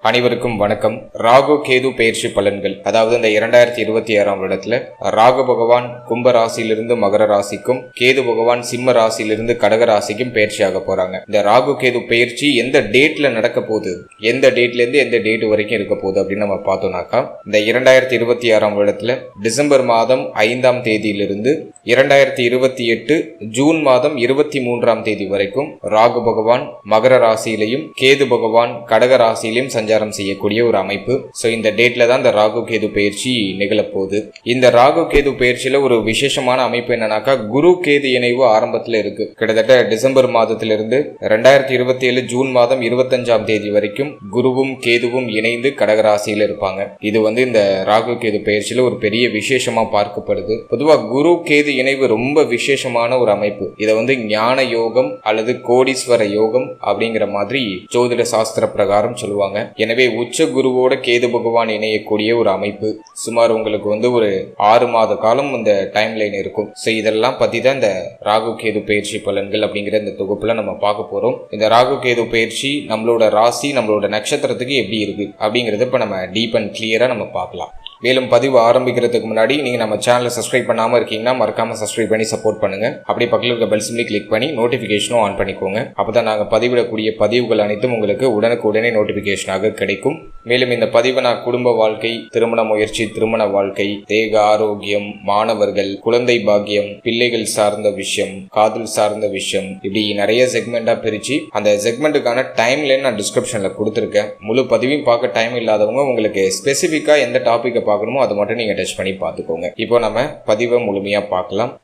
அனைவருக்கும் வணக்கம். ராகு கேது பெயர்ச்சி பலன்கள், அதாவது இந்த 2026 வருடத்துல ராகு பகவான் கும்ப ராசியிலிருந்து மகர ராசிக்கும், கேது பகவான் சிம்ம ராசியிலிருந்து கடக ராசிக்கும் பெயர்ச்சியாக போறாங்க. இந்த ராகு கேது பெயர்ச்சி எந்த டேட்ல நடக்க போகுது, எந்த டேட்ல இருந்து எந்த டேட் வரைக்கும் இருக்க போகுது அப்படின்னு நம்ம பார்த்தோம்னாக்கா, இந்த 2026 வருடத்துல டிசம்பர் மாதம் 5ஆம் தேதியிலிருந்து 2028 ஜூன் மாதம் 23ஆம் தேதி வரைக்கும் ராகு பகவான் மகர ராசியிலையும் கேது பகவான் கடக ராசியிலையும் சஞ்சாரம் செய்யக்கூடிய ஒரு அமைப்பு. சோ இந்த டேட்ல தான் இந்த ராகு கேது பயிற்சி நிகழப்போகுது. இந்த ராகு கேது பயிற்சியில ஒரு விசேஷமான அமைப்பு என்னன்னாக்கா, குரு கேது இணைவு ஆரம்பத்துல இருக்கு. கிட்டத்தட்ட டிசம்பர் மாதத்திலிருந்து 2027 ஜூன் மாதம் 25ஆம் தேதி வரைக்கும் குருவும் கேதுவும் இணைந்து கடக ராசியில இருப்பாங்க. இது இந்த ராகு கேது பயிற்சியில ஒரு பெரிய விசேஷமா பார்க்கப்படுது. பொதுவா குரு கேது இணைவு ரொம்ப விசேஷமான ஒரு அமைப்பு. இதை ஞான யோகம் அல்லது கோடீஸ்வர யோகம் அப்படிங்கிற மாதிரி ஜோதிட சாஸ்திர பிரகாரம் சொல்லுவாங்க. எனவே உச்ச குருவோட கேது பகவான் இணையக்கூடிய ஒரு அமைப்பு. சுமார் உங்களுக்கு ஒரு 6 மாத காலம் இந்த டைம் லைன் இருக்கும். சோ இதெல்லாம் பத்தி தான் இந்த ராகு கேது பயிற்சி பலன்கள் அப்படிங்கிற இந்த தொகுப்புல நம்ம பார்க்க போறோம். இந்த ராகு கேது பயிற்சி நம்மளோட ராசி, நம்மளோட நட்சத்திரத்துக்கு எப்படி இருக்கு அப்படிங்கறத இப்ப நம்ம டீப் அண்ட் கிளியரா நம்ம பார்க்கலாம். மேலும் பதிவு ஆரம்பிக்கிறதுக்கு முன்னாடி நீங்க நம்ம சேனலை சப்ஸ்கிரைப் பண்ணாம இருக்கீங்கன்னா மறக்காம சப்ஸ்கிரைப் பண்ணி சப்போர்ட் பண்ணுங்க. அப்படி பக்கத்தில் இருக்க பெல் சிம்லி கிளிக் பண்ணி நோட்டிபிகேஷனும் ஆன் பண்ணிக்கோங்க. அப்பதான் நாங்க பதிவிடக்கூடிய பதிவுகள் அனைத்தும் உங்களுக்கு உடனுக்குடனே நோட்டிபிகேஷனாக கிடைக்கும். மேலும் இந்த பதிவை நான் குடும்ப வாழ்க்கை, திருமண முயற்சி, திருமண வாழ்க்கை, தேக ஆரோக்கியம், மாணவர்கள், குழந்தை பாக்கியம், பிள்ளைகள் சார்ந்த விஷயம், காதல் சார்ந்த விஷயம், இப்படி நிறைய செக்மெண்டா பிரிச்சு அந்த செக்மெண்ட்டுக்கான டைம் லைன் நான் டிஸ்கிரிப்ஷன்ல கொடுத்துருக்கேன். முழு பதிவையும் பார்க்க டைம் இல்லாதவங்க உங்களுக்கு ஸ்பெசிபிக்கா எந்த டாபிக் பார்க்கணுமோ அதை மட்டும் நீங்க டச் பண்ணி பார்த்துக்கோங்க. இப்போ நம்ம பதிவை முழுமையா பார்க்கலாம்.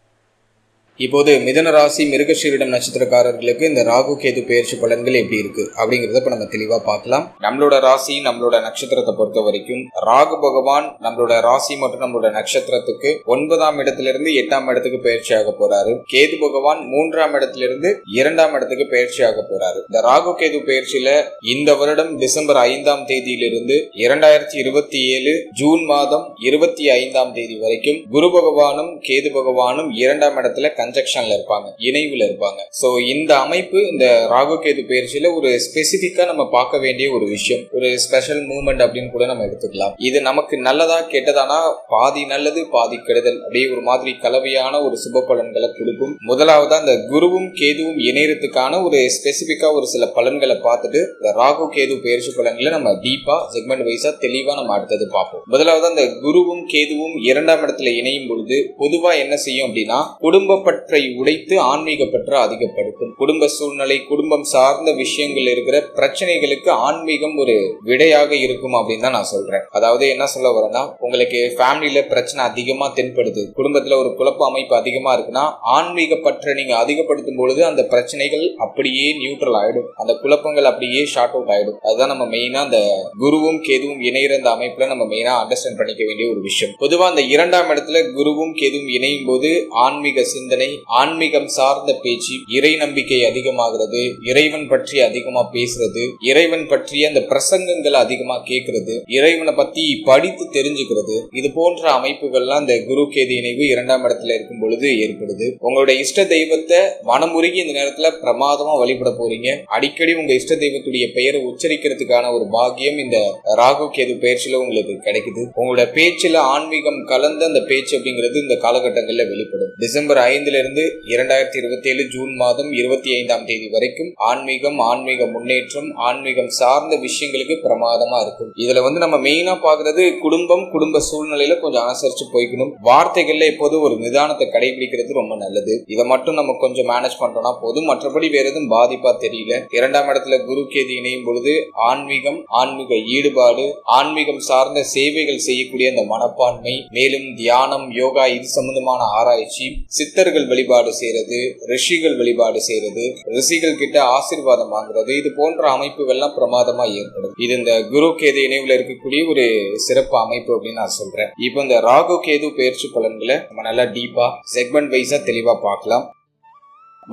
இப்போது மிதுன ராசி மிருகசீரிடம் நட்சத்திரக்காரர்களுக்கு இந்த ராகு கேது பெயர்ச்சி பலன்கள் எப்படி இருக்கு அப்படிங்கறத இப்ப நம்ம தெளிவா பார்க்கலாம். நம்மளோட ராசி, நம்மளோட நட்சத்திரத்தை பொறுத்த வரைக்கும் ராகு பகவான் நம்மளோட ராசி மற்றும் நம்மளோட நட்சத்திரத்துக்கு 9ஆம் இடத்திலிருந்து 8ஆம் இடத்துக்கு பெயர்ச்சியாக போறாரு. கேது பகவான் 3ஆம் இடத்திலிருந்து 2ஆம் இடத்துக்கு பெயர்ச்சியாக போறாரு. இந்த ராகு கேது பெயர்ச்சியில இந்த வருடம் டிசம்பர் 5ஆம் தேதியிலிருந்து 2027 ஜூன் மாதம் 25ஆம் தேதி வரைக்கும் குரு பகவானும் கேது பகவானும் 2ஆம் இடத்துல கன்ஜக்ஷன்ல இருப்பாங்க, இணைவுல இருப்பாங்க. சோ இந்த அமைப்பு இந்த ராகு கேது பயிற்சியில ஒரு ஸ்பெசிபிக்கா நம்ம பார்க்க வேண்டிய ஒரு விஷயம், ஒரு ஸ்பெஷல் மூவ்மெண்ட் அப்படின்னு கூட நம்ம எடுத்துக்கலாம். இது நமக்கு நல்லதா கெட்டதானா, பாதி நல்லது பாதி கெடுதல், அப்படியே ஒரு மாதிரி கலவையான ஒரு சுப பலன்களை கொடுக்கும். முதலாவதா இந்த குருவும் கேதுவும் இணையறதுக்கான ஒரு ஸ்பெசிபிக்கா ஒரு சில பலன்களை பார்த்துட்டு இந்த ராகு கேது பயிற்சி பலன்களை நம்ம டீப்பா செக்மெண்ட் வைஸா தெளிவா நம்ம அடுத்தது பார்ப்போம். முதலாவதா இந்த குருவும் கேதுவும் 2ஆம் இடத்துல இணையும் பொழுது பொதுவா என்ன செய்யும் அப்படின்னா, குடும்ப பற்றை உடைத்து ஆன்மீக பற்ற அதிகப்படுத்தும். குடும்ப சூழ்நிலை, குடும்பம் சார்ந்த விஷயங்கள் இருக்கிற பிரச்சனைகளுக்கு ஆன்மீகம் ஒரு விடையாக இருக்கும் அப்படின்னு தான் நான் சொல்றேன். அதாவது என்ன சொல்ல வரேன்னா, உங்களுக்கு ஃபேமிலியில பிரச்சனை அதிகமா தென்படுது, குடும்பத்துல ஒரு குழப்ப அமைப்பு அதிகமா இருக்குன்னா ஆன்மீக பற்றை நீங்க அதிகப்படுத்தும் பொழுது அந்த பிரச்சனைகள் அப்படியே நியூட்ரல் ஆயிடும், அந்த குழப்பங்கள் அப்படியே ஷார்ட் அவுட் ஆயிடும். அதுதான் நம்ம மெயினா அந்த குருவும் கேதுவும் இணைகிற அந்த அமைப்புல நம்ம மெயினா அண்டர்ஸ்டாண்ட் பண்ணிக்க வேண்டிய ஒரு விஷயம். பொதுவா அந்த 2ஆம் இடத்துல குருவும் கேதுவும் இணையும் போது ஆன்மீக சிந்தனை, ஆன்மீகம் சார்ந்த பேச்சு, இறை நம்பிக்கை அதிகமாகிறது, இறைவன் பற்றி அதிகமா பேசுறது, இறைவன் பற்றிய அந்த பிரசங்கங்களை அதிகமா கேட்கறது, இறைவனை பத்தி படித்து தெரிஞ்சுக்கிறது, இது போன்ற அமைப்புகள்லாம் இந்த குரு கேது இணைவு 2ஆம் இடத்துல இருக்கும் பொழுது ஏற்படுது. உங்களுடைய இஷ்ட தெய்வத்தை மனமுருகி இந்த நேரத்துல பிரமாதமா வழிபட போறீங்க. அடிக்கடி உங்க இஷ்ட தெய்வத்துடைய பெயரை உச்சரிக்கிறதுக்கான ஒரு பாக்கியம் இந்த ராகு கேது பயிற்சியில உங்களுக்கு கிடைக்குது. உங்களோட பேச்சுல ஆன்மீகம் கலந்த அந்த பேச்சு அப்படிங்கிறது இந்த காலகட்டங்கள்ல வெளிப்படும். டிசம்பர் 5 இருந்து 2027 ஜூன் மாதம் 25ஆம் தேதி வரைக்கும் ஆன்மீகம், ஆன்மீக முன்னேற்றம், ஆன்மீகம் சார்ந்த விஷயங்களுக்கு பிரமாதமா இருக்கும். இதுல நம்ம மெயினா பாக்குறது குடும்பம், குடும்ப சூழ்நிலையில கொஞ்சம் அனுசரிச்சு போய்க்கணும். வார்த்தைகள்ல எப்போது ஒரு நிதானத்தை கடைபிடிக்கிறது ரொம்ப நல்லது. இதை மட்டும் நம்ம கொஞ்சம் மேனேஜ் பண்றோம்னா போதும். மற்றபடி வேற எதுவும் பாதிப்பா தெரியல. 2ஆம் இடத்துல குரு கேது இணையும் பொழுது ஆன்மீகம், ஆன்மீக ஈடுபாடு, ஆன்மீகம் சார்ந்த சேவைகள் செய்யக்கூடிய அந்த மனப்பான்மை, மேலும் தியானம், யோகா, இது சம்பந்தமான ஆராய்ச்சி, சித்தர்கள் வழிபாடு செய்யறது, ரிஷிகள் வழிபாடு செய்யறது, ரிஷிகள் கிட்ட ஆசீர்வாதம் வாங்குறது, இது போன்ற அமைப்புகள்லாம் பிரமாதமா ஏற்படும். இது இந்த குரு கேது இணைவுல இருக்கக்கூடிய ஒரு சிறப்பு அமைப்பு அப்படின்னு நான் சொல்றேன். இப்போ இந்த ராகு கேது பெயர்ச்சி பலன்களை நம்ம நல்லா டீப்பா செக்மெண்ட் வைஸா தெளிவா பார்க்கலாம்.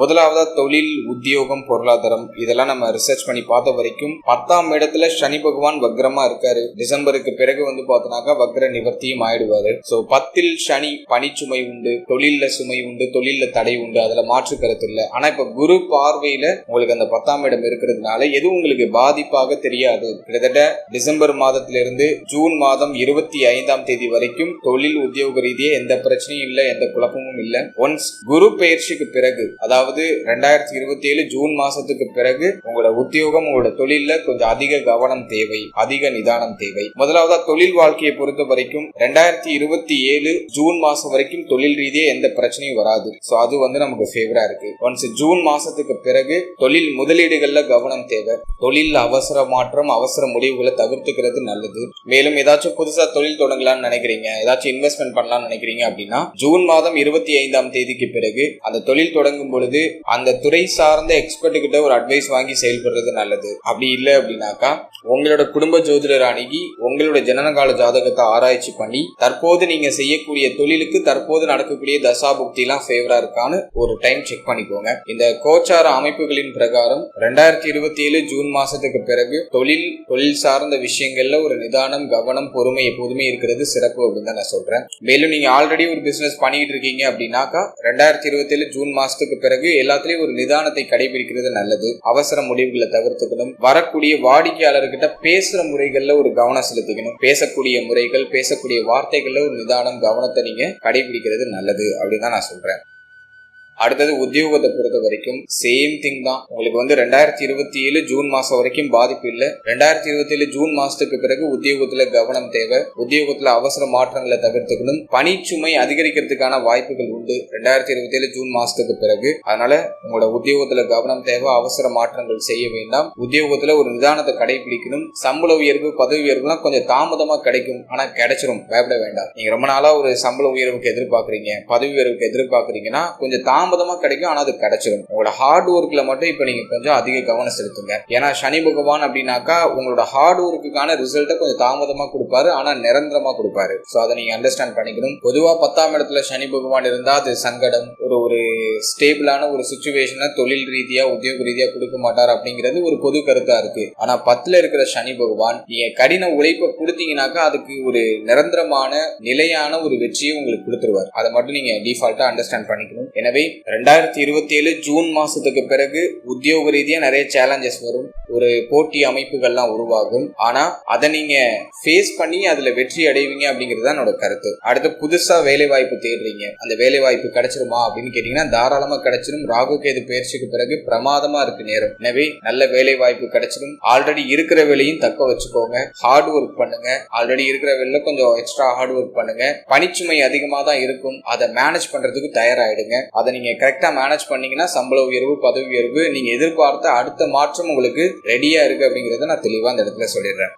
முதலாவதா தொழில், உத்தியோகம், பொருளாதாரம் இதெல்லாம் நம்ம ரிசர்ச் பண்ணி பார்த்த வரைக்கும் 10ஆம் இடத்துல சனி பகவான் வக்ரமா இருக்காரு. டிசம்பருக்கு பிறகு பார்த்தோம்னாக்கா வக்ர நிவர்த்தியும் ஆயிடுவாரு. சோ 10ல் சனி பணிச்சுமை உண்டு, தொழில்ல சுமை உண்டு, தொழில்ல தடை உண்டு, அதுல மாற்று கருத்து இல்ல. ஆனா இப்ப குரு பார்வையில உங்களுக்கு அந்த 10ஆம் இடம் இருக்கிறதுனால எது உங்களுக்கு பாதிப்பாக தெரியாது. கிட்டத்தட்ட டிசம்பர் மாதத்திலிருந்து ஜூன் மாதம் 25ஆம் தேதி வரைக்கும் தொழில் உத்தியோக ரீதியா எந்த பிரச்சனையும் இல்ல, எந்த குழப்பமும் இல்ல. ஒன்ஸ் குரு பெயர்ச்சிக்கு பிறகு, அதாவது 2027 ஜூன் மாசத்துக்கு பிறகு உங்களோட உத்தியோகம், உங்களோட தொழில்ல கொஞ்சம் அதிக கவனம் தேவை, அதிக நிதானம் தேவை. முதலாவதா தொழில் வாழ்க்கையை பொறுத்த வரைக்கும் 2027 ஜூன் மாசம் வரைக்கும் தொழில் ரீதியா எந்த பிரச்சனையும் வராது. சோ அது நமக்கு ஃபேவரா இருக்கு. ஒன்ஸ் ஜூன் மாசத்துக்கு பிறகு தொழில் முதலீடுகள்ல கவனம் தேவை. தொழில் அவசர மாற்றம், அவசர முடிவுகளை தவிர்த்துக்கிறது நல்லது. மேலும் ஏதாச்சும் புதுசா தொழில் தொடங்கலாம்னு நினைக்கிறீங்க, ஏதாச்சும் இன்வெஸ்ட்மெண்ட் பண்ணலாம்னு நினைக்கிறீங்க அப்படின்னா ஜூன் மாதம் 25ஆம் தேதிக்கு பிறகு அந்த தொழில் தொடங்கும் பொழுது அந்த துறை சார்ந்த எக்ஸ்பர்ட் கிட்ட ஒரு அட்வைஸ் வாங்கி செயல்படுறது நல்லது. அப்படி இல்லை அப்படின்னாக்கா உங்களோட குடும்ப ஜோதிடர் அணுகி உங்களோட ஜனனகால ஜாதகத்தை ஆராய்ச்சி பண்ணி தற்போது நீங்க செய்யக்கூடிய தொழிலுக்கு தற்போது நடக்கக்கூடிய தசாபுக்தி எல்லாம் ஃபேவரா இருக்கான்னு ஒரு டைம் செக் பண்ணிக்கோங்க. இந்த கோச்சார அமைப்புகளின் பிரகாரம் 2027 ஜூன் மாசத்துக்கு பிறகு தொழில் சார்ந்த விஷயங்கள்ல ஒரு நிதானம், கவனம், பொறுமை எப்போதுமே இருக்கிறது சிறப்பு அப்படின்னு தான் நான் சொல்றேன். மேலும் நீங்க ஆல்ரெடி ஒரு பிசினஸ் பண்ணிட்டு இருக்கீங்க அப்படின்னாக்கா 2027 ஜூன் மாசத்துக்கு பிறகு எல்லாத்துலயும் ஒரு நிதானத்தை கடைபிடிக்கிறது நல்லது. அவசர முடிவுகளை தவிர்த்துக்கணும். வரக்கூடிய வாடிக்கையாளர்கிட்ட பேசுற முறைகள்ல ஒரு கவனம் செலுத்திக்கணும். பேசக்கூடிய முறைகள், பேசக்கூடிய வார்த்தைகள்ல ஒரு நிதானம், கவனத்தை நீங்க கடைபிடிக்கிறது நல்லது அப்படின்னு தான் நான் சொல்றேன். அடுத்தது உத்தியோகத்தை பொறுத்த வரைக்கும் சேம் திங் தான். உங்களுக்கு 2027 ஜூன் மாசம் வரைக்கும் பாதிப்பு இல்லை. 2027 ஜூன் மாசத்துக்கு பிறகு உத்தியோகத்துல கவனம் தேவை. உத்தியோகத்துல அவசர மாற்றங்களை தவிர்த்துக்கணும். பணிச்சுமை அதிகரிக்கிறதுக்கான வாய்ப்புகள் உண்டு 2027 ஜூன் மாசத்துக்கு பிறகு. அதனால உங்களோட உத்தியோகத்துல கவனம் தேவை. அவசர மாற்றங்கள் செய்ய வேண்டாம். உத்தியோகத்துல ஒரு நிதானத்தை கடைபிடிக்கணும். சம்பள உயர்வு, பதவி உயர்வுலாம் கொஞ்சம் தாமதமா கிடைக்கும், ஆனா கிடைச்சிரும், பயப்பட வேண்டாம். நீங்க ரொம்ப நாளா ஒரு சம்பள உயர்வுக்கு எதிர்பார்க்கறீங்க, பதவி உயர்வுக்கு எதிர்பார்க்கறீங்கன்னா கொஞ்சம் தாமதமா கிடைக்கும், ஆனா அது கிடைச்சிடும். உங்களோட ஹார்ட் ஒர்க்ல மட்டும் இப்ப நீங்க கொஞ்சம் அதிக கவனம் செலுத்துங்க. ஏன்னா சனி பகவான் அப்படின்னாக்கா உங்களோட ஹார்ட் ஒர்க்குக்கான ரிசல்ட்டை கொஞ்சம் தாமதமா கொடுப்பாரு, ஆனா நிரந்தரமா கொடுப்பாரு. சோ அதை நீங்க அண்டர்ஸ்டாண்ட் பண்ணிக்கணும். பொதுவா 10ஆம் இடத்துல சனி பகவான் இருந்தா அது சங்கடம், ஒரு ஸ்டேபிளான ஒரு சிச்சுவேஷனை தொழில் ரீதியா, உத்தியோக ரீதியா கொடுக்க மாட்டார் அப்படிங்கிறது ஒரு பொது கருத்தா இருக்கு. ஆனா 10ல இருக்கிற சனி பகவான் நீங்க கடின உழைப்பை கொடுத்தீங்கன்னாக்கா அதுக்கு ஒரு நிரந்தரமான நிலையான ஒரு வெற்றியை உங்களுக்கு கொடுத்துருவார். அதை மட்டும் நீங்க டிஃபால்ட்டா அண்டர்ஸ்டாண்ட் பண்ணிக்கணும். எனவே 2027 ஜூன் மாசத்துக்கு பிறகு உத்தியோக ரீதியா நிறைய சேலஞ்சஸ் வரும், ஒரு போட்டி அமைப்புகள்லாம் உருவாகும். ஆனா அதை நீங்க ஃபேஸ் பண்ணி அதுல வெற்றி அடைவீங்க அப்படிங்கிறது தான் என்னோட கருத்து. அடுத்து புதுசா வேலை வாய்ப்பு தேடுறீங்க, அந்த வேலை வாய்ப்பு கிடைச்சிருமா அப்படின்னு கேட்டீங்கன்னா தாராளமா கிடைச்சிடும். ராகு கேது பயிற்சிக்கு பிறகு பிரமாதமா இருக்கு நேரம். எனவே நல்ல வேலை வாய்ப்பு கிடைச்சிடும். ஆல்ரெடி இருக்கிற வேலையும் தக்க வச்சுக்கோங்க. ஹார்ட் ஒர்க் பண்ணுங்க. ஆல்ரெடி இருக்கிற வேலையில கொஞ்சம் எக்ஸ்ட்ரா ஹார்ட் ஒர்க் பண்ணுங்க. பணிச்சுமை அதிகமா தான் இருக்கும், அதை மேனேஜ் பண்றதுக்கு தயாராயிடுங்க. அதை நீங்க கரெக்டா மேனேஜ் பண்ணீங்கன்னா சம்பள உயர்வு, பதவி உயர்வு, நீங்க எதிர்பார்த்த அடுத்த மாற்றம் உங்களுக்கு ரெடியா இருக்கு அப்படிங்கறத நான் தெளிவா அந்த இடத்துல சொல்லிடுறேன்.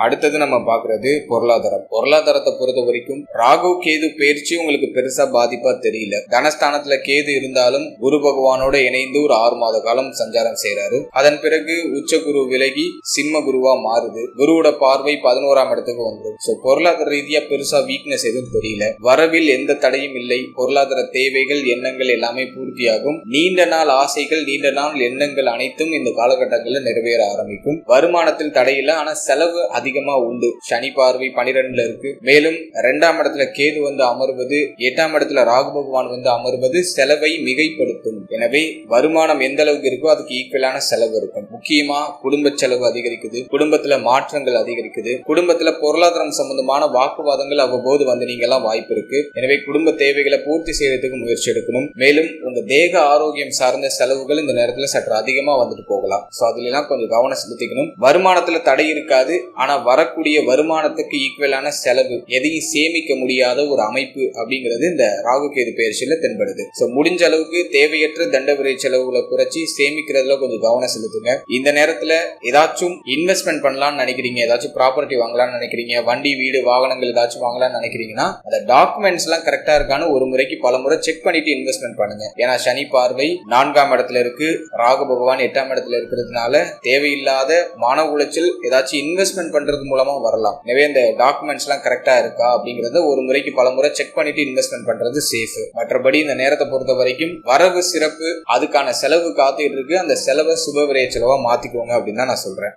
அடுத்தது நம்ம பாக்குறது பொருளாதாரம். பொருளாதாரத்தை பொறுத்த வரைக்கும் ராகு கேது பயிற்சி உங்களுக்கு பெருசா பாதிப்பா தெரியல. தனஸ்தானத்துல கேது இருந்தாலும் குரு பகவானோட இணைந்து ஒரு 6 மாத காலம் சஞ்சாரம் செய்யறாரு. அதன் பிறகு உச்ச குரு விலகி சிம்ம குருவா மாறுது. குருவோட பார்வை 11ஆம் இடத்துக்கு வந்துடும். சோ பொருளாதார ரீதியா பெருசா வீக்னஸ் எதுவும் தெரியல. வரவில் எந்த தடையும் இல்லை. பொருளாதார தேவைகள், எண்ணங்கள் எல்லாமே பூர்த்தியாகும். நீண்ட நாள் ஆசைகள், நீண்ட நாள் எண்ணங்கள் அனைத்தும் இந்த காலகட்டங்களில் நிறைவேற ஆரம்பிக்கும். வருமானத்தில் தடையில்லை, ஆனா செலவு அதிகமா உண்டு. சனி பார்வை 12ல இருக்கு. மேலும் 2ஆம் இடத்துல கேது அமர்வது, 8ஆம் இடத்துல ராகு பகவான் அமர்வது செலவை மிகைப்படுத்தும். எனவே வருமானம் எந்த அளவுக்கு இருக்கோ அதுக்கு ஈக்குவலான செலவு இருக்கும். முக்கியமா குடும்ப செலவு அதிகரிக்குது, குடும்பத்துல மாற்றங்கள் அதிகரிக்குது, குடும்பத்துல பொருளாதாரம் சம்பந்தமான வாக்குவாதங்கள் அவ்வப்போது நீங்கெல்லாம் வாய்ப்பு இருக்கு. எனவே குடும்ப தேவைகளை பூர்த்தி செய்யறதுக்கு முயற்சி எடுக்கணும். மேலும் உங்க தேக ஆரோக்கியம் சார்ந்த செலவுகள் இந்த நேரத்துல சற்று அதிகமா போகலாம். சோ அதுல எல்லாம் கொஞ்சம் கவனம் செலுத்திக்கணும். வருமானத்துல தடை இருக்காது, ஆனா வரக்கூடிய வருமானத்துக்கு ஈக்குவலான செலவு, எதையும் சேமிக்க முடியாத ஒரு அமைப்பு அப்படிங்கிறது இந்த ராகு கேது பயிற்சியில தென்படுது. சோ முடிஞ்ச அளவுக்கு தேவையற்ற தண்ட விரை செலவுகளை குறைச்சி சேமிக்கிறதுல கொஞ்சம் கவனம் செலுத்துங்க. இந்த நேரத்துல ஏதாச்சும் இன்வெஸ்ட்மெண்ட் பண்ணலாம்னு நினைக்கிறீங்க, ஏதாச்சும் ப்ராப்பர்ட்டி வாங்கலாம்னு நினைக்கிறீங்க, வண்டி, வீடு, வாகனங்கள் ஏதாச்சும் வாங்கலாம்னு நினைக்கிறீங்கன்னா அந்த டாக்குமெண்ட்ஸ் எல்லாம் கரெக்டா இருக்கான்னு ஒரு முறைக்கு பல முறை செக் பண்ணிட்டு இன்வெஸ்ட்மெண்ட் பண்ணுங்க. ஏன்னா சனி பார்வை 4ஆம் இடத்துல இருக்கு, ராகு பகவான் 8ஆம் இடத்துல இருக்கிறதுனால தேவையில்லாத மன உளைச்சல், ஏதாச்சும் இன்வெஸ்ட்மெண்ட் பண்றது மூலமா வரலாம். எனவே இந்த டாக்குமெண்ட்ஸ் எல்லாம் கரெக்டா இருக்கா அப்படிங்கறத ஒரு முறைக்கு பல முறை செக் பண்ணிட்டு இன்வெஸ்ட்மெண்ட் பண்றது சேஃப். மற்றபடி இந்த நேரத்தை பொறுத்த வரைக்கும் வரவு சிறப்பு அதுக்கான செலவு காத்துட்டு இருக்கு. அந்த செலவை சுப விரைய செலவா மாத்திக்கோங்க அப்படின்னு தான் நான் சொல்றேன்.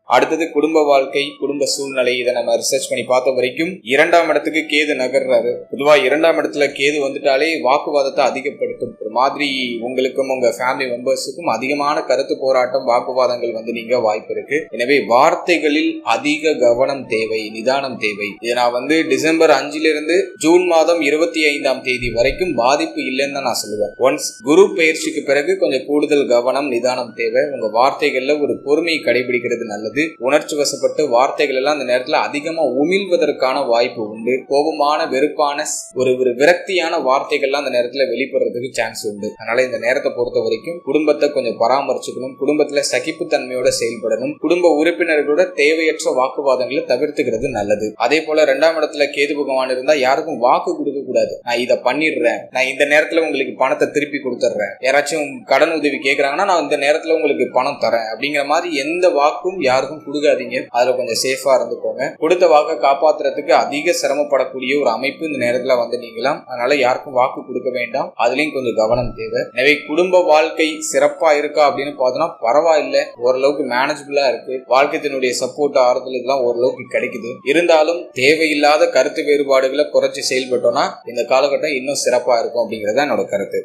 அடுத்தது குடும்ப வாழ்க்கை, குடும்ப சூழ்நிலை. இதை நம்ம ரிசர்ச் பண்ணி பார்த்த வரைக்கும் 2ஆம் இடத்துக்கு கேது நகர்றாரு. பொதுவா 2ஆம் இடத்துல கேது வந்துட்டாலே வாக்குவாதத்தை அதிகப்படுத்தும். ஒரு மாதிரி உங்களுக்கும் உங்க ஃபேமிலி மெம்பர்ஸுக்கும் அதிகமான கருத்து போராட்டம், வாக்குவாதங்கள் வந்து நீங்க வாய்ப்பு இருக்கு. எனவே வார்த்தைகளில் அதிக கவனம் தேவை, நிதானம் தேவை. இதை நான் வந்து டிசம்பர் 5 ஜூன் மாதம் 25ஆம் தேதி வரைக்கும் பாதிப்பு இல்லைன்னு தான் நான் சொல்லுவேன். ஒன்ஸ் குரு பயிற்சிக்கு பிறகு கொஞ்சம் கூடுதல் கவனம், நிதானம் தேவை. உங்க வார்த்தைகள்ல ஒரு பொறுமையை கடைபிடிக்கிறது நல்லது. உணர்ச்சி வசப்பட்டு வார்த்தைகள் எல்லாம் அந்த நேரத்துல அதிகமா உமிழ்வதற்கான வாய்ப்பு உண்டு. கோபமான, வெறுப்பான, ஒரு விரக்தியான வார்த்தைகள்லாம் அந்த நேரத்துல வெளிப்படுறதுக்கு சான்ஸ் உண்டு. அதனால இந்த நேரத்தை பொறுத்த வரைக்கும் குடும்பத்தை கொஞ்சம் பராமரிச்சுக்கணும். குடும்பத்துல சகிப்புத்தன்மையோட செயல்படணும். குடும்ப உறுப்பினர்களோட தேவையற்ற வாக்குவாதங்களை தவிர்த்துக்கிறது நல்லது. அதே போல 2ஆம் இடத்துல கேது பகவான் இருந்தா யாருக்கும் வாக்கு கொடுக்க கூடாது. நான் இதை பண்ணிடுறேன், நான் இந்த நேரத்துல உங்களுக்கு பணத்தை திருப்பி கொடுத்துட்றேன், யாராச்சும் கடன் உதவி கேட்கறாங்கன்னா நான் இந்த நேரத்துல உங்களுக்கு பணம் தரேன் அப்படிங்கிற மாதிரி எந்த வாக்கும் யாருக்கும் கொடுக்காதீங்க. அதுல கொஞ்சம் சேஃபா இருந்துக்கோங்க. கொடுத்த வாக்கை காப்பாத்துறதுக்கு அதிக சிரமப்படக்கூடிய ஒரு அமைப்பு இந்த நேரத்துல வந்து நீங்களாம். அதனால யாருக்கும் வாக்கு கொடுக்க வேண்டாம். அதுலயும் கொஞ்சம் கவனம் தேவை. எனவே குடும்ப வாழ்க்கை சிறப்பா இருக்கா அப்படின்னு பார்த்தோம்னா பரவாயில்ல, ஓரளவுக்கு மேனேஜபிளா இருக்கு. வாழ்க்கையினுடைய சப்போர்ட், ஆறுதல் இதெல்லாம் ஓரளவுக்கு கிடைக்குது. இருந்தாலும் தேவையில்லாத கருத்து வேறுபாடுகளை குறைச்சி செயல்பட்டோம்னா இந்த காலகட்டம் இன்னும் சிறப்பா இருக்கும் அப்படிங்கறத என்னோட கருத்து.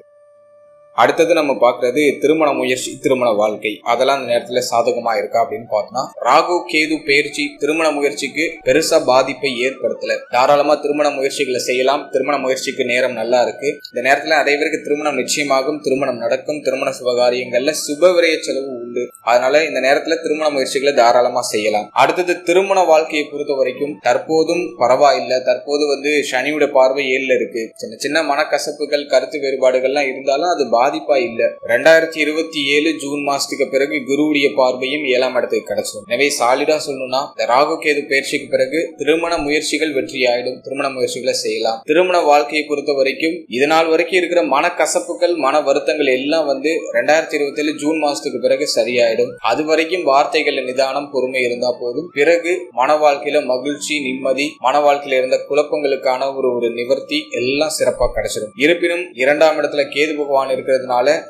அடுத்தது நம்ம பாக்குறது திருமண முயற்சி, திருமண வாழ்க்கை. அதெல்லாம் அந்த நேரத்துல சாதகமா இருக்கா அப்படின்னு பார்த்தோம்னா ராகு கேது பயிற்சி திருமண முயற்சிக்கு பெருசா பாதிப்பை ஏற்படுத்தல. தாராளமா திருமண முயற்சிகளை செய்யலாம். திருமண முயற்சிக்கு நேரம் நல்லா இருக்கு. இந்த நேரத்துல நிறைய பேருக்கு திருமணம் நிச்சயமாகும், திருமணம் நடக்கும். திருமண சுபகாரியங்கள்ல சுப விரைய செலவு உண்டு. அதனால இந்த நேரத்துல திருமண முயற்சிகளை தாராளமா செய்யலாம். அடுத்தது திருமண வாழ்க்கையை பொறுத்த வரைக்கும் தற்போதும் பரவாயில்லை. தற்போது வந்து சனியோட பார்வை 7ல இருக்கு. சின்ன சின்ன மனக்கசப்புகள், கருத்து வேறுபாடுகள்லாம் இருந்தாலும் அது பாதிப்பா இல்ல. 2027 ஜூன் மாசத்துக்கு பிறகு குருவுடைய பார்வையும் 7ஆம் இடத்துக்கு கிடைச்சிடும். எனவே சாலிடா சொல்லணும்னா இந்த ராகு கேது பயிற்சிக்கு பிறகு திருமண முயற்சிகள் வெற்றி ஆயிடும். திருமண முயற்சிகளை செய்யலாம். திருமண வாழ்க்கையை பொறுத்த வரைக்கும் இதனால் வரைக்கும் இருக்கிற மனக்கசப்புகள், மன வருத்தங்கள் எல்லாம் வந்து 2027 ஜூன் மாசத்துக்கு பிறகு சரியாயிடும். அது வரைக்கும் வார்த்தைகள் நிதானம், பொறுமை இருந்தா போதும். பிறகு மன வாழ்க்கையில மகிழ்ச்சி, நிம்மதி, மன வாழ்க்கையில இருந்த குழப்பங்களுக்கான ஒரு நிவர்த்தி எல்லாம் சிறப்பா கிடைச்சிடும். இருப்பினும் 2ஆம் இடத்துல கேது பகவான் இருக்கிறதுனால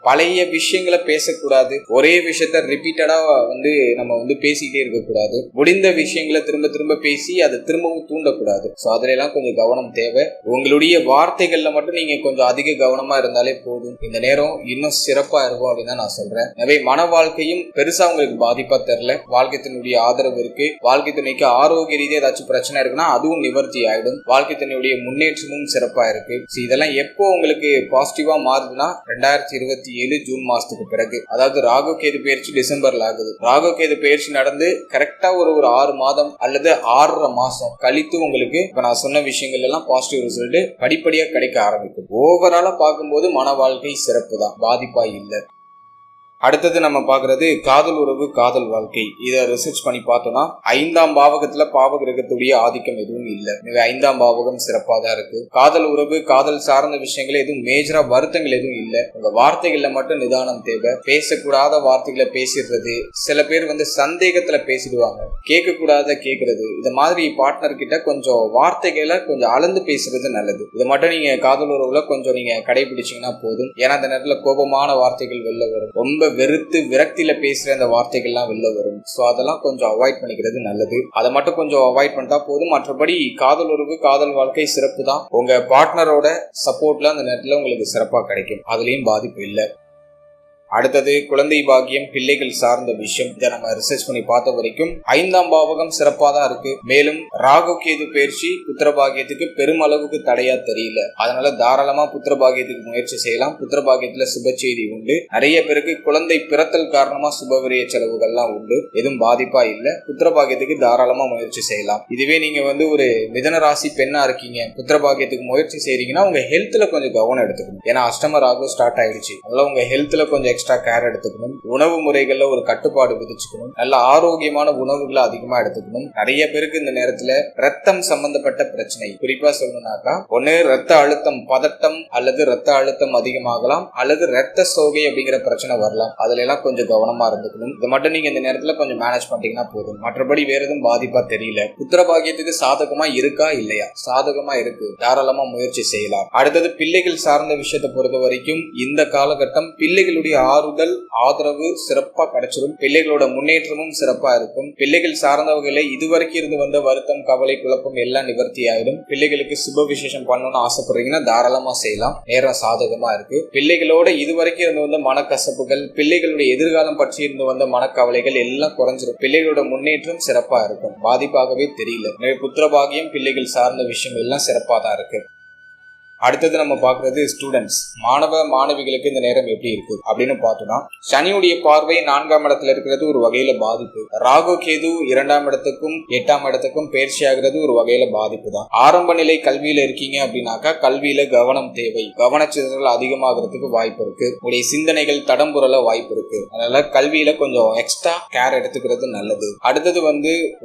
பழைய விஷயங்களை பேசக்கூடாது. ஒரே விஷயத்த ரிப்பீட்டடா வந்து நம்ம வந்து பேசிக்கிட்டே இருக்கக்கூடாது. முடிந்த விஷயங்களை திரும்ப திரும்ப பேசி அதை திரும்பவும் தூண்டக்கூடாது. சோ அதுல எல்லாம் கொஞ்சம் கவனம் தேவை. உங்களுடைய வார்த்தைகள்ல மட்டும் நீங்க கொஞ்சம் அதிக கவனமா இருந்தாலே போதும். இந்த நேரம் இன்னும் சிறப்பா இருக்கும் அப்படின்னு தான் நான் சொல்றேன். எனவே மன வாழ்க்கையும் பெருசா உங்களுக்கு பாதிப்பா தெரியல. வாழ்க்கை துணையுடைய ஆதரவு இருக்கு. வாழ்க்கை துணைக்கு ஆரோக்கிய ரீதியா ஏதாச்சும் பிரச்சனை இருக்குன்னா அதுவும் நிவர்த்தி ஆயிடும். வாழ்க்கை துணையுடைய முன்னேற்றமும் சிறப்பா இருக்கு. இதெல்லாம் எப்போ உங்களுக்கு பாசிட்டிவா மாறுதுன்னா 2027 ஜூன் மாசத்துக்கு பிறகு. அதாவது ராகு கேது பயிற்சி டிசம்பர்ல ஆகுது. ராகு கேது பயிற்சி நடந்து கரெக்டா ஒரு 6 மாதம் அல்லது 6.5 மாசம் கழித்து உங்களுக்கு இப்ப நான் சொன்ன விஷயங்கள் எல்லாம் பாசிட்டிவ் ரிசல்ட் படிப்படியா கிடைக்க ஆரம்பிக்கும். ஓவராலா பார்க்கும்போது மன வாழ்க்கை சிறப்பு தான், பாதிப்பா இல்லை. அடுத்தது நம்ம பாக்குறது காதல் உறவு, காதல் வாழ்க்கை. இதை ரிசர்ச் பண்ணி பார்த்தோம்னா 5ஆம் பாவகத்துல பாவ கிரகத்துடைய ஆதிக்கம் எதுவும் இல்லை. 5ஆம் பாவகம் சிறப்பா தான் இருக்கு. காதல் உறவு, காதல் சார்ந்த விஷயங்கள் எதுவும் மேஜரா வருத்தங்கள் எதுவும் இல்லை. உங்க வார்த்தைகள்ல மட்டும் நிதானம் தேவை. பேசக்கூடாத வார்த்தைகளை பேசிடுறது, சில பேர் வந்து சந்தேகத்துல பேசிடுவாங்க, கேட்க கூடாத கேட்கறது, இந்த மாதிரி பார்ட்னர் கிட்ட கொஞ்சம் வார்த்தைகளை கொஞ்சம் அளந்து பேசுறது நல்லது. இதை மட்டும் நீங்க காதல் உறவுல கொஞ்சம் நீங்க கடைபிடிச்சீங்கன்னா போதும். ஏன்னா அந்த நேரத்துல கோபமான வார்த்தைகள் வெளில வரும். ரொம்ப வெறுத்து விரக்தியில பேசுற அந்த வார்த்தைகள்லாம் வெளில வரும். சோ அதெல்லாம் கொஞ்சம் அவாய்ட் பண்ணிக்கிறது நல்லது. அதை மட்டும் கொஞ்சம் அவாய்ட் பண்ணிட்டா போதும். மற்றபடி காதல் உறவு, காதல் வாழ்க்கை சிறப்பு தான். உங்க பார்ட்னரோட சப்போர்ட்ல அந்த நேரத்துல உங்களுக்கு சிறப்பா கிடைக்கும். அதுலயும் பாதிப்பு இல்லை. அடுத்தது குழந்தை பாக்கியம், பிள்ளைகள் சார்ந்த விஷயம். இதை நம்ம ரிசர்ச் பண்ணி பார்த்த வரைக்கும் 5ஆம் பாவகம் சிறப்பா தான் இருக்கு. மேலும் ராகு கேது பயிற்சி புத்திர பாக்கியத்துக்கு பெருமளவுக்கு தடையா தெரியல. அதனால தாராளமா புத்திர பாக்கியத்துக்கு முயற்சி செய்யலாம். புத்திர பாக்கியத்துல சுப செய்தி உண்டு. நிறைய பேருக்கு குழந்தை பிறத்தல் காரணமா சுபவிரிய செலவுகள்லாம் உண்டு. எதுவும் பாதிப்பா இல்ல. புத்திர பாக்கியத்துக்கு தாராளமா முயற்சி செய்யலாம். இதுவே நீங்க வந்து ஒரு மிதன ராசி பெண்ணா இருக்கீங்க, புத்திர பாக்கியத்துக்கு முயற்சி செய்றீங்கன்னா உங்க ஹெல்த்ல கொஞ்சம் கவனம் எடுத்துக்கணும். ஏன்னா அஷ்டம ராகு ஸ்டார்ட் ஆயிடுச்சு. அதனால உங்க ஹெல்த்ல கொஞ்சம் எக்ஸ்ட்ரா கேர் எடுத்துக்கணும். உணவு முறைகள்ல ஒரு கட்டுப்பாடு விதிச்சுக்கணும். நல்ல ஆரோக்கியமான உணவுகளை அதிகமா எடுத்துக்கணும். நிறைய பேருக்கு இந்த நேரத்துல ரத்தம் சம்பந்தப்பட்ட பிரச்சனை, குறிப்பா சொல்லணும்னாக்கா ஒண்ணு ரத்த அழுத்தம் பதட்டம் அல்லது ரத்த அழுத்தம் அதிகமாகலாம், அல்லது ரத்த சோகை அப்படிங்கிற பிரச்சனை வரலாம். அதுல எல்லாம் கொஞ்சம் கவனமா இருந்துக்கணும். இது மட்டும் நீங்க இந்த நேரத்துல கொஞ்சம் மேனேஜ் பண்ணிட்டீங்கன்னா போதும். மற்றபடி வேற எதுவும் பாதிப்பா தெரியல. புத்திரபாகியத்துக்கு சாதகமா இருக்கா இல்லையா? சாதகமா இருக்கு, தாராளமா முயற்சி செய்யலாம். அடுத்தது பிள்ளைகள் சார்ந்த விஷயத்தை பொறுத்த வரைக்கும் இந்த காலகட்டம் பிள்ளைகளுடைய ஆறுதல் ஆதரவு சிறப்பா கிடைச்சிடும். பிள்ளைகளோட முன்னேற்றமும் சிறப்பா இருக்கும். பிள்ளைகள் சார்ந்தவர்களை இதுவரைக்கும் இருந்து வந்த வருத்தம் கவலை குழப்பம் எல்லாம் நிவர்த்தி ஆயிடும். பிள்ளைகளுக்கு சுப விசேஷம் பண்ணணும்னு ஆசைப்படுறீங்கன்னா தாராளமா செய்யலாம். நேரம் சாதகமா இருக்கு. பிள்ளைகளோட இதுவரைக்கும் இருந்து வந்த மனக்கசப்புகள், பிள்ளைகளுடைய எதிர்காலம் பற்றி இருந்து வந்த மனக்கவலைகள் எல்லாம் குறைஞ்சிடும். பிள்ளைகளோட முன்னேற்றம் சிறப்பா இருக்கும், பாதிப்பாகவே தெரியல. புத்திரபாகியம் பிள்ளைகள் சார்ந்த விஷயம் எல்லாம் சிறப்பா தான் இருக்கு. அடுத்தது நம்ம பாக்குறது ஸ்டூடெண்ட்ஸ், மாணவ மாணவிகளுக்கு இந்த நேரம் எப்படி இருக்கு அப்படின்னு பார்த்தோம்னா, சனியுடைய பார்வை 4ஆம் இடத்துல இருக்கிறது ஒரு வகையில பாதிப்பு. ராகு கேது 2ஆம் இடத்துக்கும் 8ஆம் இடத்துக்கும் பயிற்சி ஆகிறது ஒரு வகையில பாதிப்பு தான். ஆரம்ப நிலை கல்வியில இருக்கீங்க அப்படின்னாக்கா கல்வியில கவனம் தேவை. கவனச்சிதறல் அதிகமாகிறதுக்கு வாய்ப்பு இருக்கு. உடைய சிந்தனைகள் தடம்புரல வாய்ப்பு இருக்கு. அதனால கல்வியில கொஞ்சம் எக்ஸ்ட்ரா கேர் எடுத்துக்கிறது நல்லது. அடுத்தது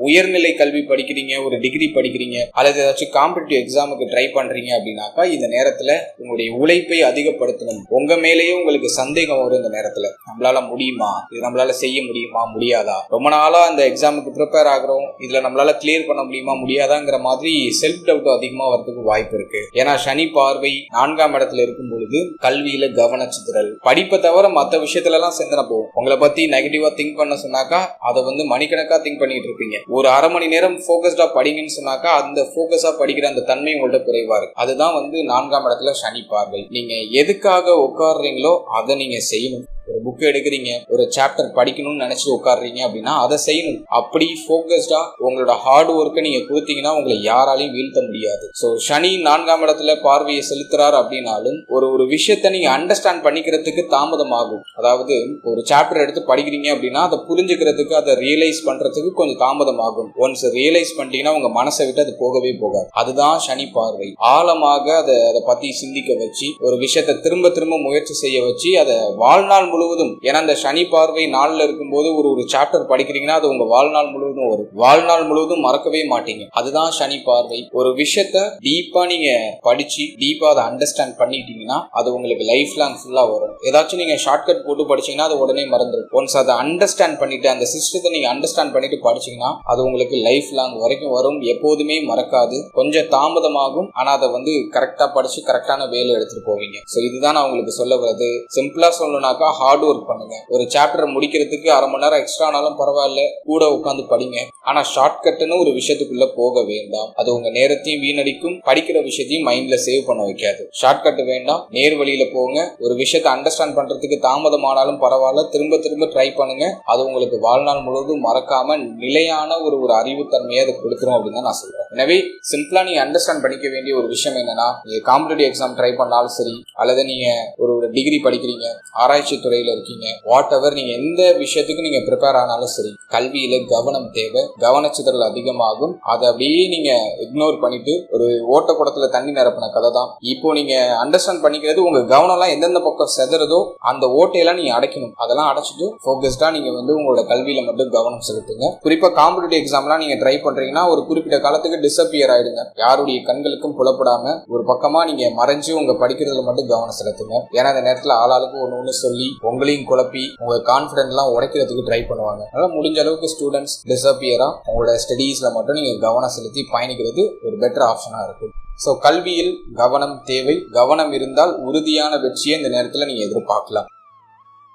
உயர்நிலை கல்வி படிக்கிறீங்க, ஒரு டிகிரி படிக்கிறீங்க, அல்லது ஏதாச்சும் காம்படிட்டிவ் எக்ஸாமுக்கு ட்ரை பண்றீங்க அப்படின்னாக்கா இந்த நேரத்துல உங்களுடைய உழைப்பை அதிகப்படுத்தணும். உங்க மேலேயே உங்களுக்கு சந்தேகம் வரும். இந்த நேரத்துல நம்மளால முடியுமா, இது நம்மளால செய்ய முடியுமா முடியாதா, ரொம்ப நாளா அந்த எக்ஸாமுக்கு ப்ரிப்பேர் ஆகிறோம், இதுல நம்மளால கிளியர் பண்ண முடியுமா முடியாதாங்கிற மாதிரி செல்ஃப் டவுட் அதிகமா வரதுக்கு வாய்ப்பு இருக்கு. ஏன்னா சனி பார்வை 4ஆம் இடத்துல இருக்கும் பொழுது கல்வியில கவனச்சிதறல், படிப்பை தவிர மற்ற விஷயத்துல எல்லாம் சிந்தனை போகும். உங்களை பத்தி நெகட்டிவா திங்க் பண்ண சொன்னாக்கா அதை மணிக்கணக்கா திங்க் பண்ணிட்டு இருப்பீங்க. ஒரு அரை மணி நேரம் போக்கஸ்டா படிங்கன்னு சொன்னாக்கா அந்த போக்கஸா படிக்கிற அந்த தன்மை உங்கள்ட்ட குறைவா இருக்கு. அதுதான் 4ஆம் இடத்துல சனி பார்வை. நீங்க எதுக்காக உட்கார்றீங்களோ அதை நீங்க செய்யணும். ஒரு புக் எடுக்கிறீங்க, ஒரு சாப்டர் படிக்கணும்னு நினைச்சு உட்காடுறீங்க அப்படின்னா அதை செய்யணும். அப்படி போக்கஸ்டா உங்களோட ஹார்ட் ஒர்க்கை நீங்க கொடுத்தீங்கன்னா உங்களை யாராலையும் வீழ்த்த முடியாது. சோ சனி 4ஆம் இடத்துல பார்வையை செலுத்துறாரு அப்படின்னாலும் ஒரு விஷயத்த நீங்க அண்டர்ஸ்டாண்ட் பண்ணிக்கிறதுக்கு தாமதம் ஆகும். அதாவது ஒரு சாப்டர் எடுத்து படிக்கிறீங்க அப்படின்னா அதை புரிஞ்சுக்கிறதுக்கு, அதை ரியலைஸ் பண்றதுக்கு கொஞ்சம் தாமதம் ஆகும். ஒன்ஸ் ரியலைஸ் பண்ணிட்டீங்கன்னா உங்க மனசை விட்டு அது போகவே போகாது. அதுதான் சனி பார்வை. ஆழமாக அதை பத்தி சிந்திக்க வச்சு ஒரு விஷயத்தை திரும்ப திரும்ப முயற்சி செய்ய வச்சு அதை வாழ்நாள் முழுவதும், ஏன்னா அந்த சனி பார்வை நாள்ல இருக்கும்போது ஒரு சாப்டர் படிக்கிறீங்கன்னா அது உங்க வாழ்நாள் முழுவதும் வரும். வாழ்நாள் முழுவதும் மறக்கவே மாட்டீங்க. அதுதான் சனி பார்வை. ஒரு விஷயத்த டீப்பா நீங்க படிச்சு டீப்பா அதை அண்டர்ஸ்டாண்ட் பண்ணிட்டீங்கன்னா அது உங்களுக்கு லைஃப் லாங் ஃபுல்லா வரும். ஏதாச்சும் நீங்க ஷார்ட்கட் போட்டு படிச்சீங்கன்னா அது உடனே மறந்துடும். ஒன்ஸ் அதை அண்டர்ஸ்டாண்ட் பண்ணிட்டு அந்த சிஸ்டத்தை நீங்க அண்டர்ஸ்டாண்ட் பண்ணிட்டு படிச்சீங்கன்னா அது உங்களுக்கு லைஃப் லாங் வரைக்கும் வரும். எப்போதுமே மறக்காது. கொஞ்சம் தாமதமாகும், ஆனா அதை கரெக்டா படிச்சு கரெக்டான வேலை எடுத்துட்டு போவீங்க. சோ இதுதான் நான் உங்களுக்கு சொல்ல வருது. சிம்பிளா சொல்லணும்னாக்கா ஹார்ட் ஒர்க் பண்ணுங்க. ஒரு சாப்டர் முடிக்கிறதுக்கு அரை மணி நேரம் எக்ஸ்ட்ரா ஆனாலும் பரவாயில்ல, கூட உட்காந்து படிங்க. ஆனா ஷார்ட்கட்னு ஒரு விஷயத்துக்குள்ள போக வேண்டாம். அது உங்க நேரத்தையும் வீணடிக்கும், படிக்கிற விஷயத்தையும் மைண்ட்ல சேவ் பண்ண வைக்காது. ஷார்ட்கட் வேண்டாம், நேர் வழியில போங்க. ஒரு விஷயத்தை அண்டர்ஸ்டாண்ட் பண்றதுக்கு தாமதமானாலும் பரவாயில்ல, திரும்ப திரும்ப ட்ரை பண்ணுங்க. அது உங்களுக்கு வாழ்நாள் முழுவதும் மறக்காம நிலையான ஒரு அறிவுத்தன்மையை அதை கொடுத்துரும் அப்படின்னு நான் சொல்றேன். எனவே சிம்பிளா நீங்க அண்டர்ஸ்டாண்ட் பண்ணிக்க வேண்டிய ஒரு விஷயம் என்னன்னா, நீங்க காம்படிட்டிவ் எக்ஸாம் ட்ரை பண்ணாலும் சரி, அல்லது நீங்க ஒரு டிகிரி படிக்கிறீங்க, ஆராய்ச்சி துறையில இருக்கீங்க, வாட் எவர், நீங்க எந்த விஷயத்துக்கு நீங்க ப்ரிப்பேர் ஆனாலும் சரி, கல்வியில கவனம் தேவை. கவனச்சிதறல் அதிகமாகும். அதை அப்படியே நீங்க இக்னோர் பண்ணிட்டு ஒரு ஓட்ட குடத்துல தண்ணி நிரப்பின கதை தான். இப்போ நீங்க அண்டர்ஸ்டாண்ட் பண்ணிக்கிறது, உங்க கவனம் எல்லாம் எந்தெந்த பக்கம் செதறதோ அந்த ஓட்டையெல்லாம் நீங்க அடைக்கணும். அதெல்லாம் அடைச்சிட்டு போக்கஸ்டா நீங்க உங்களோட கல்வியில மட்டும் கவனம் செலுத்துங்க. குறிப்பா காம்படிட்டிவ் எக்ஸாம்லாம் நீங்க ட்ரை பண்றீங்கன்னா ஒரு குறிப்பிட்ட காலத்துக்கு டிஸப்பியர் ஆயிடுங்க. யாருடைய கண்களுக்கும் புலப்படாம ஒரு பக்கமா நீங்க மறைஞ்சு உங்க படிக்கிறதுல மட்டும் கவனம் செலுத்துங்க. ஏன்னா அந்த நேரத்துல ஆளாளுக்கு ஒண்ணு சொல்லி உங்களையும் குழப்பி உங்க கான்பிடன்ஸ் எல்லாம் உடைக்கிறதுக்கு ட்ரை பண்ணுவாங்க. அதனால முடிஞ்ச அளவுக்கு ஸ்டூடெண்ட்ஸ் டிஸப்பியரா உங்களோட ஸ்டடீஸ்ல மட்டும் நீங்க கவனம் செலுத்தி பயணிக்கிறது ஒரு பெட்டர் ஆப்ஷனா இருக்கும். சோ கல்வியில் கவனம் தேவை. கவனம் இருந்தால் உறுதியான வெற்றியை இந்த நேரத்துல நீங்க எதிர்பார்க்கலாம்.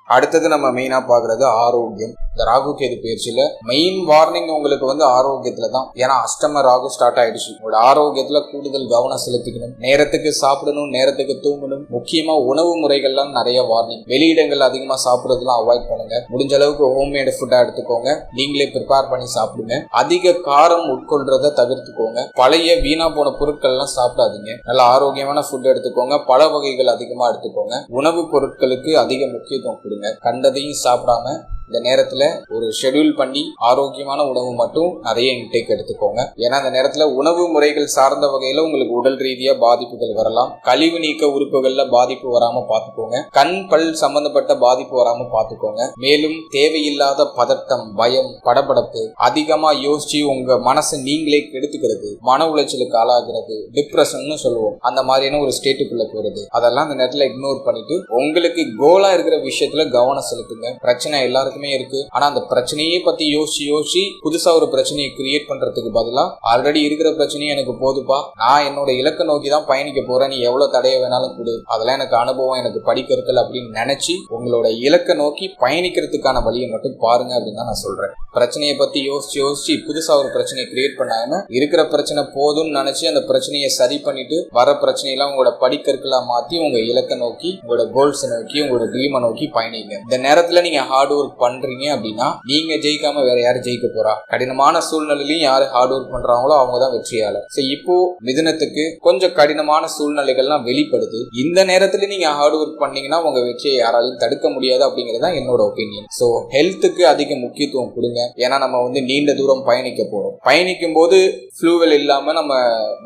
அடுத்தது நம்ம மெயினா பாக்குறது ஆரோக்கியம். இந்த ராகு கேது பயிற்சியில மெயின் வார்னிங் உங்களுக்கு ஆரோக்கியத்துல தான். ஏன்னா அஷ்டம ராகு ஸ்டார்ட் ஆயிடுச்சு. உங்களோட ஆரோக்கியத்துல கூடுதல் கவனம் செலுத்திக்கணும். நேரத்துக்கு சாப்பிடணும், நேரத்துக்கு தூங்கணும். முக்கியமா உணவு முறைகள்லாம் நிறைய வார்னிங். வெளியிடங்கள் அதிகமா சாப்பிடுறதுலாம் அவாய்ட் பண்ணுங்க. முடிஞ்ச அளவுக்கு ஹோம்மேட் ஃபுட்டா எடுத்துக்கோங்க. நீங்களே ப்ரிப்பேர் பண்ணி சாப்பிடுங்க. அதிக காரம் உட்கொள்றத தவிர்த்துக்கோங்க. பழைய வீணா போன பொருட்கள் எல்லாம் சாப்பிடாதீங்க. நல்ல ஆரோக்கியமான ஃபுட் எடுத்துக்கோங்க. பழ வகைகள் அதிகமா எடுத்துக்கோங்க. உணவு பொருட்களுக்கு அதிக முக்கியத்துவம் கொடுங்க. கண்டதையும் சாப்பிடாம இந்த நேரத்துல ஒரு ஷெட்யூல் பண்ணி ஆரோக்கியமான உணவு மட்டும் நிறைய இன்டேக் எடுத்துக்கோங்க. ஏன்னா அந்த நேரத்துல உணவு முறைகள் சார்ந்த வகையில உங்களுக்கு உடல் ரீதியா பாதிப்புகள் வரலாம். கழிவு நீக்க உறுப்புகள்ல பாதிப்பு வராம பாத்துக்கோங்க. கண் பல் சம்பந்தப்பட்ட பாதிப்பு வராம பாத்துக்கோங்க. மேலும் தேவையில்லாத பதட்டம், பயம், படபடப்பு, அதிகமா யோசிச்சு உங்க மனசை நீங்களே கெடுத்துக்கிறது, மன உளைச்சலுக்கு ஆளாகிறது, டிப்ரெஷன் சொல்லுவோம், அந்த மாதிரியான ஒரு ஸ்டேட்டுக்குள்ள போறது, அதெல்லாம் அந்த நேரத்துல இக்னோர் பண்ணிட்டு உங்களுக்கு கோலா இருக்கிற விஷயத்துல கவனம் செலுத்துங்க. பிரச்சனை எல்லாருக்குமே இருக்கு. ஆனா அந்த பிரச்சனையே பத்தி யோசிச்சு புதுசா ஒரு பிரச்சனையை கிரியேட் பண்றதுக்கு பதிலா ஆல்ரெடி இருக்கிற பிரச்சனையே எனக்கு போதுப்பா, நான் என்னோட இலக்கை நோக்கி தான் பயணிக்க போறேன், நீ எவ்வளவு தடைய வேணாலும் கொடு, அதெல்லாம் எனக்கு அனுபவம், எனக்கு படிக்கிறதுல அப்படின்னு நினைச்சு உங்களோட இலக்கை நோக்கி பயணிக்கிறதுக்கான வழியை மட்டும் பாருங்க அப்படின்னு தான் நான் சொல்றேன். பிரச்சனையை பத்தி யோசிச்சு புதுசா ஒரு பிரச்சனையை கிரியேட் பண்ணாம இருக்கிற பிரச்சனை போதும்னு நினைச்சு அந்த பிரச்சனையை சரி பண்ணிட்டு வர பிரச்சனையெல்லாம் உங்களோட படிக்கிறதுல மாத்தி உங்க இலக்கை நோக்கி, உங்களோட கோல்ஸ் நோக்கி, உங்களோட ட்ரீமை நோக்கி பயணிங்க. இந்த நேரத்துல நீங்க ஹார்ட் ஒர்க் பண்றீங்க அப்படின்னா நீங்க ஜெயிக்காம வேற யாரு ஜெயிக்க போறா? கடினமான சூழ்நிலையிலும் யாரு ஹார்ட் ஒர்க் பண்றாங்களோ அவங்க தான் வெற்றியாளர். இப்போ மிதுனத்துக்கு கொஞ்சம் கடினமான சூழ்நிலைகள்லாம் வெளிப்படுது. இந்த நேரத்துல நீங்க ஹார்ட் ஒர்க் பண்ணீங்கன்னா உங்க வெற்றியை யாராலையும் தடுக்க முடியாது அப்படிங்கறத என்னோட ஒப்பீனியன். சோ ஹெல்த்துக்கு அதிக முக்கியத்துவம் கொடுங்க. ஏன்னா நம்ம நீண்ட தூரம் பயணிக்க போறோம். பயணிக்கும் போது ஃப்ளூவல் இல்லாம நம்ம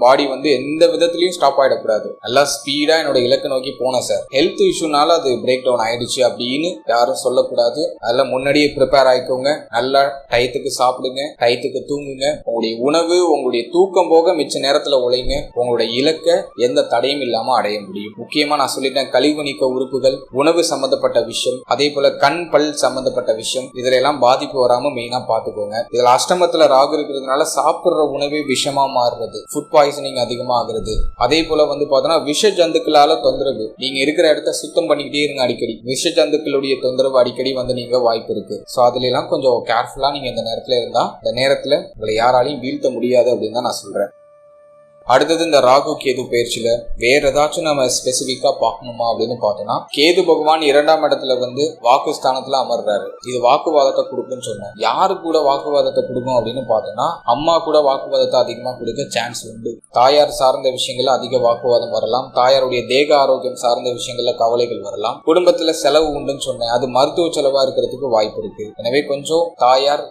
பாடி எந்த விதத்திலையும் ஸ்டாப் ஆயிடக்கூடாது. நல்லா ஸ்பீடா என்னோட இலக்கை நோக்கி போனேன் சார், ஹெல்த் இஷ்யூனால அது பிரேக் டவுன் ஆயிடுச்சு அப்படின்னு யாரும் சொல்லக்கூடாது. அதெல்லாம் முன்னாடியே ப்ரிப்பேர் ஆயிக்கோங்க. நல்லா டயத்துக்கு சாப்பிடுங்க, டயத்துக்கு தூங்குங்க. உங்களுடைய உணவு, உங்களுடைய தூக்கம் போக மிச்ச நேரத்துல உழைங்க. உங்களுடைய இலக்கை எந்த தடையும் இல்லாம அடைய முடியும். முக்கியமா நான் சொல்லிட்டேன், கழிவு நீக்க உறுப்புகள், உணவு சம்பந்தப்பட்ட விஷயம், அதே போல கண் பல் சம்பந்தப்பட்ட விஷயம், இதுல எல்லாம் பாதிப்பு வராம மெயினா பாத்துக்கோங்க. இதுல அஷ்டமத்துல ராகு இருக்கிறதுனால சாப்பிடுற உணவே விஷமா மாறுறது, ஃபுட் பாய்சனிங் அதிகமா ஆகுறது. அதே போல பார்த்தோன்னா விஷ ஜந்துக்களால தொந்தரவு. நீங்க இருக்கிற இடத்த சுத்தம் பண்ணிக்கிட்டே இருங்க. அடிக்கடி விஷ ஜந்துக்களுடைய தொந்தரவு அடிக்கடி நீங்க வாய்ப்பு இருக்கு. சோ அதுல எல்லாம் கொஞ்சம் கேர்ஃபுல்லா நீங்க இந்த நேரத்துல இருந்தா இந்த நேரத்துல உங்களை யாராலையும் வீழ்த்த முடியாது அப்படின்னு தான் நான் சொல்றேன். அடுத்தது இந்த ராகு கேது பயிற்சியில வேற ஏதாச்சும் நம்ம ஸ்பெசிபிக்கா பார்க்கணுமா அப்படின்னு பார்த்தோம்னா, கேது பகவான் 2ஆம் இடத்துல வாக்கு ஸ்தானத்துல அமர்றாரு. இது வாக்குவாதத்தை கொடுக்குன்னு சொன்னேன். யாரு கூட வாக்குவாதத்தை கொடுக்கும் அப்படின்னு பார்த்தோம்னா, அம்மா கூட வாக்குவாதத்தை அதிகமா கொடுக்க சான்ஸ் உண்டு. தாயார் சார்ந்த விஷயங்கள்ல அதிக வாக்குவாதம் வரலாம். தாயாருடைய தேக ஆரோக்கியம் சார்ந்த விஷயங்கள்ல கவலைகள் வரலாம். குடும்பத்துல செலவு உண்டுன்னு சொன்னேன், அது மருத்துவ செலவா இருக்கிறதுக்கு வாய்ப்பு இருக்கு. எனவே கொஞ்சம்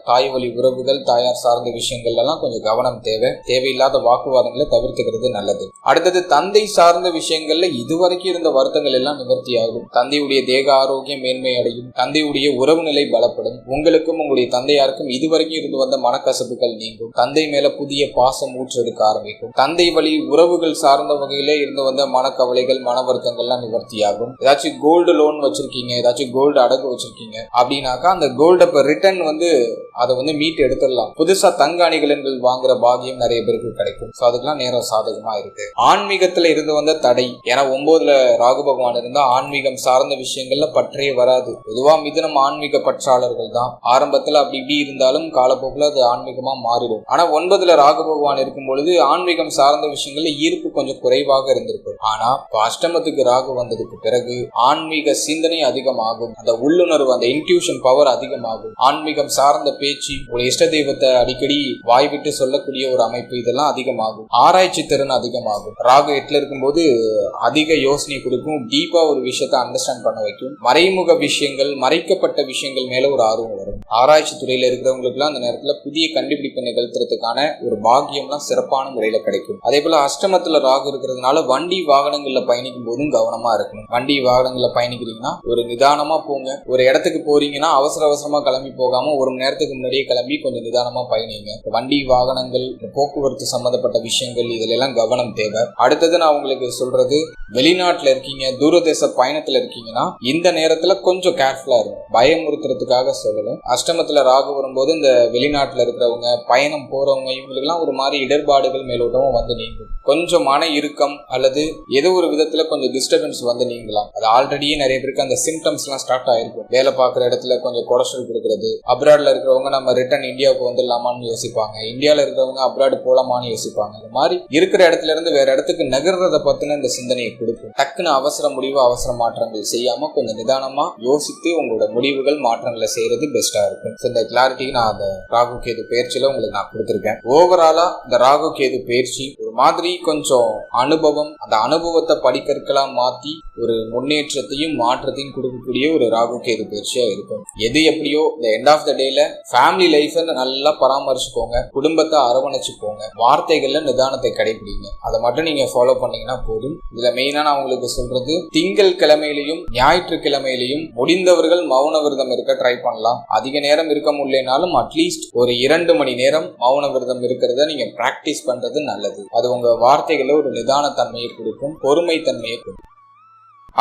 தாய் வழி உறவுகள், தாயார் சார்ந்த விஷயங்கள்ல எல்லாம் கொஞ்சம் கவனம் தேவை. தேவையில்லாத வாக்குவாதங்களை தவிர்த்துக்கிறது நல்லது. அடுத்தது தந்தை சார்ந்த விஷயங்கள்ல இதுவரைக்கும் இருந்த வருத்தங்கள் எல்லாம் நிவர்த்தி ஆகும். தந்தையுடைய தேக ஆரோக்கியம் மேன்மை அடையும். தந்தையுடைய உறவு நிலை பலப்படும். உங்களுக்கும் உங்களுடைய தந்தையாருக்கும் இதுவரைக்கும் இருந்து வந்த மனக்கசப்புகள் நீங்கும். தந்தை மேல புதிய பாசம் ஊற்றெடுக்க ஆரம்பிக்கும். தந்தை வழி உறவுகள் சார்ந்த வகையில இருந்து வந்த மனக்கவலைகள், மன வருத்தங்கள்லாம் நிவர்த்தி ஆகும். ஏதாச்சும் கோல்டு லோன் வச்சிருக்கீங்க, ஏதாச்சும் கோல்டு அடகு வச்சிருக்கீங்க அப்படின்னாக்கா அந்த கோல்டு இப்ப ரிட்டர்ன் அதை மீட்டு எடுத்துடலாம். புதுசா தங்க அணிகலன்கள் வாங்குற பாகியம் நிறைய பேருக்கு கிடைக்கும். அதுக்கெல்லாம் நேரம் சாதகமா இருக்கு. ஆன்மீகத்துல இருந்து வந்த தடை, ஏன்னா 9ல ராகு பகவான் இருந்தா ஆன்மீகம் சார்ந்த விஷயங்கள்ல பற்றே வராது. பொதுவா மிதுனம் ஆன்மீக பற்றாளர்கள் தான். ஆரம்பத்துல அப்படி இப்படி இருந்தாலும் காலப்போக்கில் அது ஆன்மீகமா மாறிடும். ஆனா 9ல ராகு பகவான் இருக்கும் பொழுது ஆன்மீகம் சார்ந்த விஷயங்கள்ல ஈர்ப்பு கொஞ்சம் குறைவாக இருந்திருக்கும். ஆனா அஷ்டமத்துக்கு ராகு வந்ததுக்கு பிறகு ஆன்மீக சிந்தனை அதிகமாகும். அந்த உள்ளுணர்வு, அந்த இன்ட்யூஷன் பவர் அதிகமாகும். ஆன்மீகம் சார்ந்த பேச்சு, ஒரு இஷ்ட தெய்வத்தை அடிக்கடி வாய் விட்டு சொல்லக்கூடிய ஒரு அமைப்பு, இதெல்லாம் அதிகமாகும். ஆராய்ச்சி திறன் அதிகமாகும். ராகு 8ல இருக்கும்போது அதிக யோசனை கொடுக்கும். டீப்பா ஒரு விஷயத்தை அண்டர்ஸ்டாண்ட் பண்ண வைக்கும். மறைமுக விஷயங்கள், மறைக்கப்பட்ட விஷயங்கள் மேல ஒரு ஆர்வம் வரும். ஆராய்ச்சி துறையில இருக்கிறவங்களுக்கு எல்லாம் அந்த நேரத்துல புதிய கண்டுபிடிப்பு நிகழ்த்துறதுக்கான ஒரு பாக்கியம்லாம் சிறப்பான முறையில கிடைக்கும். அதே போல அஷ்டமத்துல ராகு இருக்கிறதுனால வண்டி வாகனங்கள்ல பயணிக்கும் போதும் கவனமா இருக்கணும். வண்டி வாகனங்கள்ல பயணிக்கிறீங்கன்னா ஒரு நிதானமா போங்க. ஒரு இடத்துக்கு போறீங்கன்னா அவசரமா கிளம்பி போகாம 1 மணி நேரத்துக்கு முன்னாடியே கிளம்பி கொஞ்சம் நிதானமா பயணிங்க. வண்டி வாகனங்கள், போக்குவரத்து சம்பந்தப்பட்ட விஷயங்கள், இதுல எல்லாம் கவனம் தேவை. அடுத்தது நான் உங்களுக்கு சொல்றது, வெளிநாட்டுல இருக்கீங்க, தூரதேச பயணத்துல இருக்கீங்கன்னா இந்த நேரத்துல கொஞ்சம் கேர்ஃபுல்லா இருக்கும். பயமுறுத்துறதுக்காக சொல்லல. அஷ்டமத்துல ராகு வரும்போது இந்த வெளிநாட்டுல இருக்கிறவங்க, பயணம் போறவங்க, இவங்களுக்கு எல்லாம் ஒரு மாதிரி இடர்பாடுகள் மேலோட்டமும் நீங்கும். கொஞ்சம் மன இறுக்கம் அல்லது ஏதோ ஒரு விதத்துல கொஞ்சம் டிஸ்டர்பன்ஸ் நீங்கலாம். அது ஆல்ரெடியே நிறைய பேருக்கு அந்த சிம்டம்ஸ் எல்லாம் ஸ்டார்ட் ஆயிருக்கும். வேலை பார்க்குற இடத்துல கொஞ்சம் கொலஸ்ட்ரால் கொடுக்கறது, அப்ராட்ல இருக்கிறவங்க நம்ம ரிட்டர்ன் இந்தியாவுக்கு வந்துடலாமான்னு யோசிப்பாங்க, இந்தியாவில இருக்கிறவங்க அப்ராட் போலாமான்னு யோசிப்பாங்க. இந்த மாதிரி இருக்கிற இடத்துல இருந்து வேற இடத்துக்கு நகர்றத பத்தின இந்த சிந்தனையை கொடுக்கும். டக்குன்னு அவசர முடிவு, அவசர மாற்றங்கள் செய்யாம கொஞ்சம் நிதானமா யோசித்து உங்களோட முடிவுகள், மாற்றங்களை செய்யறது பெஸ்டா இருக்கும். இருக்கும். இந்த கிளாரிட்டி நான் அந்த ராகு கேது பயிற்சியில உங்களுக்கு நான் கொடுத்திருக்கேன். ஓவராலா இந்த ராகு கேது பயிற்சி ஒரு மாதிரி கொஞ்சம் அனுபவம், அந்த அனுபவத்தை படிக்கற்களா மாத்தி ஒரு முன்னேற்றத்தையும் மாற்றத்தையும் கொடுக்கக்கூடிய ஒரு ராகு கேது பயிற்சியா இருக்கும். எது எப்படியோ இந்த எண்ட் ஆஃப் த டேல ஃபேமிலி லைஃப் நல்லா பராமரிச்சுக்கோங்க, குடும்பத்தை அரவணைச்சுக்கோங்க, வார்த்தைகள்ல நிதானத்தை கடைபிடிங்க. அதை மட்டும் நீங்க ஃபாலோ பண்ணீங்கன்னா போதும். இதுல மெயினா நான் உங்களுக்கு சொல்றது, திங்கள் கிழமையிலையும் ஞாயிற்றுக்கிழமையிலையும் முடிந்தவர்கள் மௌன விரதம் இருக்க ட்ரை பண்ணலாம். அதிக நேரம் இருக்க முடியலனாலும் அட்லீஸ்ட் ஒரு 2 மணி நேரம் மௌன விரதம் இருக்கிறத நீங்க பிராக்டிஸ் பண்றது நல்லது. அது உங்க வார்த்தைகளை ஒரு நிதான தன்மையை கொடுக்கும், பொறுமை தன்மையை கொடுக்கும்.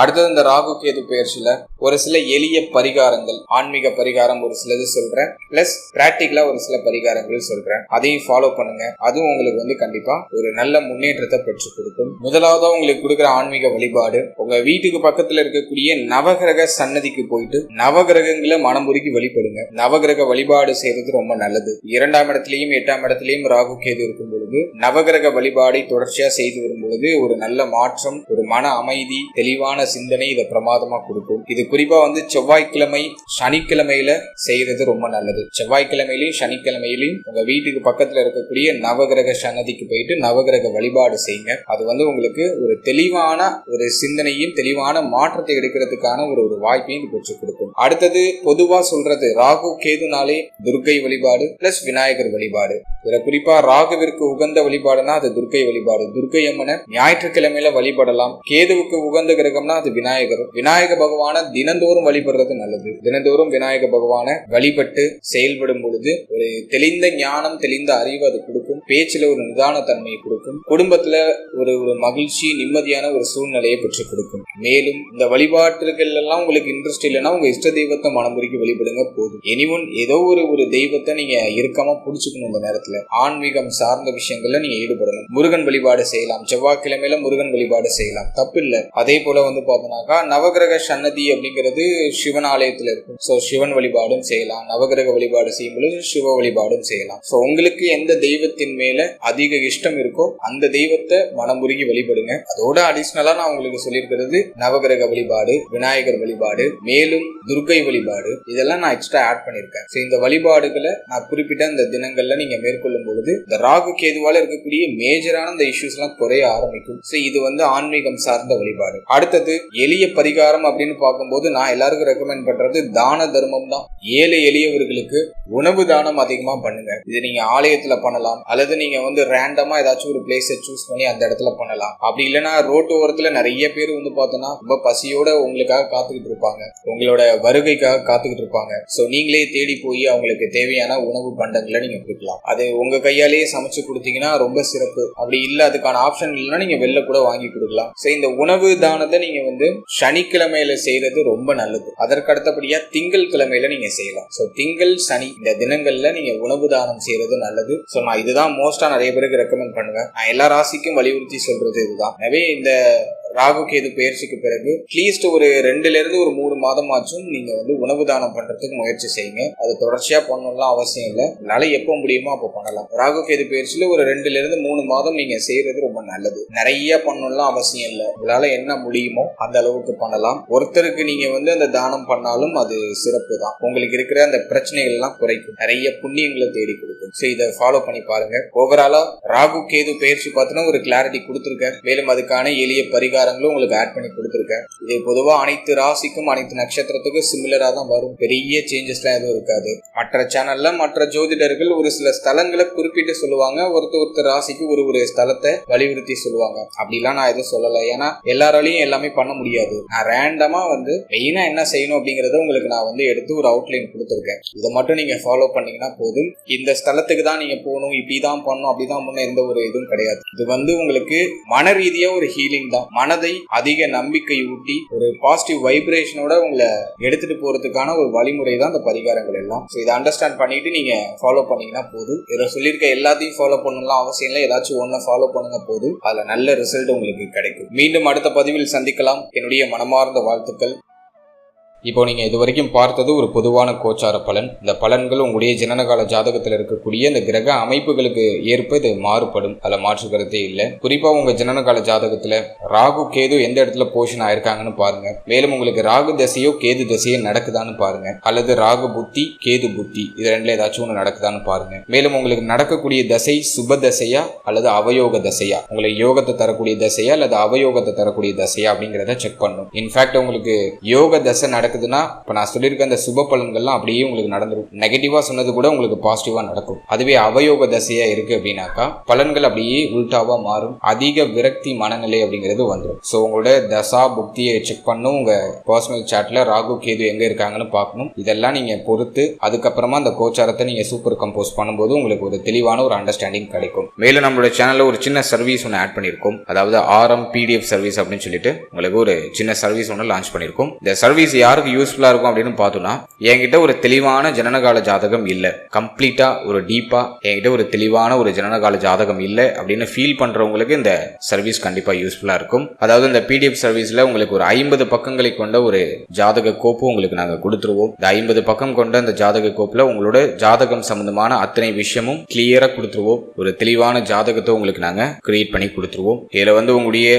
அடுத்தது இந்த ராகு கேது பயிற்சியில ஒரு சில எளிய பரிகாரங்கள், ஆன்மீக பரிகாரம் ஒரு சிலது சொல்றேன், பிளஸ் பிராக்டிகலா ஒரு சில பரிகாரங்கள் சொல்றேன். அதையும் ஃபாலோ பண்ணுங்க. அதுவும் உங்களுக்கு கண்டிப்பா ஒரு நல்ல முன்னேற்றத்தை பெற்று கொடுக்கும். முதலாவதா உங்களுக்கு கொடுக்குற ஆன்மீக வழிபாடு, உங்க வீட்டுக்கு பக்கத்துல இருக்கக்கூடிய நவகிரக சன்னதிக்கு போயிட்டு நவகிரகங்களை மனமுருகி வழிபடுங்க. நவகிரக வழிபாடு செய்யறது ரொம்ப நல்லது. 2ஆம் இடத்திலையும் 8ஆம் இடத்திலையும் ராகு கேது இருக்கும் பொழுது நவகிரக வழிபாடை தொடர்ச்சியா செய்து வரும் பொழுது ஒரு நல்ல மாற்றம், ஒரு மன அமைதி, தெளிவான சிந்தனை இதை பிரமாதமா கொடுக்கும். இது குறிப்பா செவ்வாய்க்கிழமை சனிக்கிழமையில செய்யறது ரொம்ப நல்லது. செவ்வாய்க்கிழமையிலையும் சனிக்கிழமையிலையும் உங்க வீட்டுக்கு பக்கத்துல இருக்கக்கூடிய நவகிரக சன்னதிக்கு போயிட்டு நவகிரக வழிபாடு செய்யுங்க. அது உங்களுக்கு ஒரு தெளிவான ஒரு சிந்தனையும் தெளிவான மாற்றத்தை எடுக்கிறதுக்கான ஒரு வாய்ப்பையும் பெற்றுக் கொடுக்கும். அடுத்தது பொதுவா சொல்றது, ராகு கேதுனாலே துர்க்கை வழிபாடு பிளஸ் விநாயகர் வழிபாடு. இதுல குறிப்பா ராகுவிற்கு உகந்த வழிபாடுனா அது துர்க்கை வழிபாடு. துர்க்கை அம்மனை ஞாயிற்றுக்கிழமையில வழிபடலாம். கேதுவுக்கு உகந்த கிரகம்னா அது விநாயகர். விநாயக பகவான தினந்தோறும் வழிபடுறது நல்லது. தினந்தோறும் விநாயக பகவான வழிபட்டு செயல்படும் பொழுது ஒரு தெளிந்த ஞானம், தெளிந்த அறிவு அது கொடுக்கும். பேச்சுல ஒரு நிதான தன்மையை கொடுக்கும். குடும்பத்துல ஒரு மகிழ்ச்சி, நிம்மதியான ஒரு சூழ்நிலையை பெற்றுக் கொடுக்கும். மேலும் இந்த வழிபாட்டுகள் எல்லாம் உங்களுக்கு இன்ட்ரெஸ்ட் இல்லைன்னா உங்க இஷ்ட தெய்வத்தை மனமுருகி வழிபடுங்க போதும். எனிவன் ஏதோ ஒரு தெய்வத்தை நீங்க இறுக்கமா புடிச்சுக்கணும். இந்த நேரத்துல ஆன்மீகம் சார்ந்த விஷயங்கள்ல நீங்க ஈடுபடணும். முருகன் வழிபாடு செய்யலாம். செவ்வாய்க்கிழமையில முருகன் வழிபாடு செய்யலாம், தப்பு இல்லை. அதே போல பார்த்தோம்னாக்கா நவகிரக சன்னதி அப்படிங்கிறது சிவன் ஆலயத்துல இருக்கும். சோ சிவன் வழிபாடும் செய்யலாம். நவகிரக வழிபாடு செய்யும் பொழுது சிவ வழிபாடும் செய்யலாம். சோ உங்களுக்கு எந்த தெய்வத்தின் மேல அதிக இஷ்டம் இருக்கோ அந்த தெய்வத்தை மனமுருகி வழிபடுங்க. அதோட அடிஷனலா நான் உங்களுக்கு சொல்லியிருக்கிறது நவகிரக வழிபாடு, விநாயகர் வழிபாடு, மேலும் துர்க்கை வழிபாடு, இதெல்லாம் நான் எக்ஸ்ட்ரா ஆட் பண்ணிருக்கேன். இந்த வழிபாடுகளை நான் குறிப்பிட்ட இந்த தினங்கள்ல நீங்க மேற்கொள்ளும் பொழுது இந்த ராகு கேதுவால இருக்கக்கூடிய மேஜரான இந்த இஷ்யூஸ் எல்லாம் குறைய ஆரம்பிக்கும். இது ஆன்மீகம் சார்ந்த வழிபாடு. அடுத்தது எளிய பரிகாரம் அப்படின்னு பார்க்கும்போது நான் எல்லாருக்கும் ரெக்கமெண்ட் பண்றது தான தர்மம் தான். ஏழை எளியவர்களுக்கு உணவு தானம் அதிகமா பண்ணுங்க. இது நீங்க ஆலயத்துல பண்ணலாம், அல்லது நீங்க ரேண்டமா ஏதாச்சும் ஒரு பிளேஸை சூஸ் பண்ணி அந்த இடத்துல பண்ணலாம். அப்படி இல்லைன்னா ரோட்டு ஓரத்துல நிறைய பேர் பார்த்தோன்னா ரொம்ப பசியோட உங்களுக்காக காத்துக்கிட்டு இருப்பாங்க, உங்களோட வருகைக்காக காத்துக்கிட்டு இருப்பாங்க. சோ நீங்களே தேடி போய் அவங்களுக்கு தேவையான உணவு பண்டங்களை நீங்க கொடுக்கலாம். அது உங்க கையாலேயே சமைச்சு கொடுத்தீங்கன்னா ரொம்ப சிறப்பு. அப்படி இல்ல, அதுக்கான ஆப்ஷன் இல்லைன்னா நீங்க வெளில கூட வாங்கி கொடுக்கலாம். இந்த உணவு தானத்தை நீங்க சனிக்கிழமையில செய்யறது ரொம்ப நல்லது. அதற்கு அடுத்தபடியா திங்கள் கிழமையில நீங்க செய்யலாம். திங்கள் சனி இந்த தினங்கள்ல நீங்க உணவு தானம் செய்யறது நல்லது. நான் இதுதான் மோஸ்டா நிறைய பேருக்கு ரெக்கமெண்ட் பண்ணுவேன். நான் எல்லா ராசிக்கும் வலியுறுத்தி சொல்றது இதுதான். எனவே இந்த ராகு கேது பயிற்சிக்கு பிறகு அட்லீஸ்ட் ஒரு 2ல இருந்து ஒரு 3 மாதம் ஆச்சும் நீங்க உணவு தானம் பண்றதுக்கு முயற்சி செய்யுங்க. அது தொடர்ச்சியா பண்ணணும்லாம் அவசியம் இல்லை. அதனால எப்போ முடியுமோ அப்போ பண்ணலாம். ராகு கேது பயிற்சியில ஒரு 2ல இருந்து 3 மாதம் நீங்க செய்யறது ரொம்ப நல்லது. நிறைய பண்ணணும்லாம் அவசியம் இல்லை. உங்களால என்ன முடியுமோ அந்த அளவுக்கு பண்ணலாம். ஒருத்தருக்கு நீங்க அந்த தானம் பண்ணாலும் அது சிறப்பு தான். உங்களுக்கு இருக்கிற அந்த பிரச்சனைகள் எல்லாம் குறைக்கும், நிறைய புண்ணியங்களை தேடி கொடுக்கும். இதை ஃபாலோ பண்ணி பாருங்க. ஓவராலா ராகு கேது பயிற்சி பார்த்தீங்கன்னா ஒரு கிளாரிட்டி கொடுத்துருக்கேன். மேலும் அதுக்கான எளிய பரிகாரங்களும் உங்களுக்கு ஆட் பண்ணி கொடுத்துருக்கேன். இது பொதுவா அனைத்து ராசிக்கும் அனைத்து நட்சத்திரத்துக்கும் சிமிலரா தான் வரும். பெரிய சேஞ்சஸ் எல்லாம் எதுவும் இருக்காது. மற்ற சேனல்ல மற்ற ஜோதிடர்கள் ஒரு சில ஸ்தலங்களை குறிப்பிட்டு சொல்லுவாங்க. ஒருத்தர் ராசிக்கு ஒரு ஸ்தலத்தை வலியுறுத்தி சொல்லுவாங்க. அப்படிலாம் நான் எதுவும் சொல்லலை. ஏன்னா எல்லாராலையும் எல்லாமே பண்ண முடியாது. நான் ரேண்டமா மெயினா என்ன செய்யணும் அப்படிங்கறத உங்களுக்கு நான் எடுத்து ஒரு அவுட்லைன் கொடுத்துருக்கேன். இதை மட்டும் நீங்க ஃபாலோ பண்ணீங்கன்னா போதும். இந்த ஸ்தலத்துக்கு தான் நீங்க போகணும், இப்படிதான் பண்ணணும், அப்படிதான் பண்ணணும், எந்த ஒரு இதுவும் கிடையாது. இது உங்களுக்கு மன ரீதியா ஒரு ஹீலிங் தான். மனதை அதிக நம்பிக்கை ஊட்டி ஒரு பாசிட்டிவ் வைப்ரேஷனோட உங்களை எடுத்துட்டு போறதுக்கான ஒரு வழிமுறை தான் இந்த பரிகாரங்கள் எல்லாம். இதை அண்டர்ஸ்டாண்ட் பண்ணிட்டு நீங்க ஃபாலோ பண்ணீங்கன்னா போதும். இதில் சொல்லியிருக்க எல்லாத்தையும் ஃபாலோ பண்ணலாம் அவசியம் இல்லை. ஏதாச்சும் ஒன்றை ஃபாலோ பண்ணுங்க போதும். அதுல நல்ல ரிசல்ட் உங்களுக்கு கிடைக்கும். மீண்டும் அடுத்த பதிவில் சந்திக்கலாம். என்னுடைய மனமார்ந்த வாழ்த்துக்கள். இப்போ நீங்க இது வரைக்கும் பார்த்தது ஒரு பொதுவான கோச்சார பலன். இந்த பலன்கள் உங்களுடைய ஜனனகால ஜாதகத்தில் இருக்கக்கூடிய இந்த கிரக அமைப்புகளுக்கு ஏற்ப இது மாறுபடும், அதில் மாற்று கருத்தே இல்லை. குறிப்பா உங்க ஜனனகால ஜாதகத்துல ராகு கேது எந்த இடத்துல போஷன் ஆயிருக்காங்கன்னு பாருங்க. மேலும் உங்களுக்கு ராகு தசையோ கேது தசையோ நடக்குதான்னு பாருங்க, அல்லது ராகு புத்தி கேது புத்தி இது ரெண்டுல ஏதாச்சும் ஒன்று நடக்குதான்னு பாருங்க. மேலும் உங்களுக்கு நடக்கக்கூடிய தசை சுப தசையா அல்லது அவயோக தசையா, உங்களுக்கு யோகத்தை தரக்கூடிய தசையா அல்லது அவயோகத்தை தரக்கூடிய தசையா அப்படிங்கிறத செக் பண்ணும். இன்ஃபேக்ட் உங்களுக்கு யோக தசை நடக்குதுன்னா இப்ப நான் சொல்லியிருக்க அந்த சுப பலன்கள்லாம் அப்படியே உங்களுக்கு நடந்துடும். நெகட்டிவா சொன்னது கூட உங்களுக்கு பாசிட்டிவா நடக்கும். அதுவே அவயோக தசையா இருக்கு அப்படின்னாக்கா பலன்கள் அப்படியே உல்டாவா மாறும். அதிக விரக்தி மனநிலை அப்படிங்கிறது வந்துடும். ஸோ உங்களோட தசா புக்தியை செக் பண்ணும். உங்க பர்சனல் சாட்ல ராகு கேது எங்க இருக்காங்கன்னு பார்க்கணும். இதெல்லாம் நீங்க பொறுத்து அதுக்கப்புறமா அந்த கோச்சாரத்தை நீங்க சூப்பர் கம்போஸ் பண்ணும்போது உங்களுக்கு ஒரு தெளிவான ஒரு அண்டர்ஸ்டாண்டிங் கிடைக்கும். மேலும் நம்மளோட சேனல்ல ஒரு சின்ன சர்வீஸ் ஒன்று ஆட் பண்ணியிருக்கோம். அதாவது ஆர்எம் பிடிஎஃப் சர்வீஸ் அப்படின்னு சொல்லிட்டு உங்களுக்கு ஒரு சின்ன சர்வீஸ் ஒன்று லான்ச் பண்ணியிருக்கோம். இந்த சர்வீஸ் யாருக்கு யூஸ்ஃபுல்லா இருக்கும் அப்படின்னு பார்த்தோம்னா, என்கிட்ட ஒரு தெளிவான ஜனனகால ஜாதகம் இல்லை, கம்ப்ளீட்டா ஒரு டீப்பா என்கிட்ட ஒரு தெளிவான ஒரு ஜனனகால ஜாதகம் இல்லை அப்படின்னு ஃபீல் பண்றவங்களுக்கு இந்த சர்வீஸ் கண்டிப்பா யூஸ்ஃபுல்லா இருக்கும். அதாவது இந்த பிடிஎஃப் சர்வீஸ்ல உங்களுக்கு ஒரு 50 பக்கங்களை கொண்ட ஒரு ஜாதக கோப்பு உங்களுக்கு நாங்க கொடுத்துருவோம். இந்த 50 பக்கம் கொண்ட அந்த ஜாதக கோப்புல உங்களோட ஜாதகம் சம்பந்தமான அத்தனை விஷயமும் கிளியரா கொடுத்துருவோம். ஒரு தெளிவான ஜாதகத்தை உங்களுக்கு நாங்க கிரியேட் பண்ணி கொடுத்துருவோம். இதுல உங்களுடைய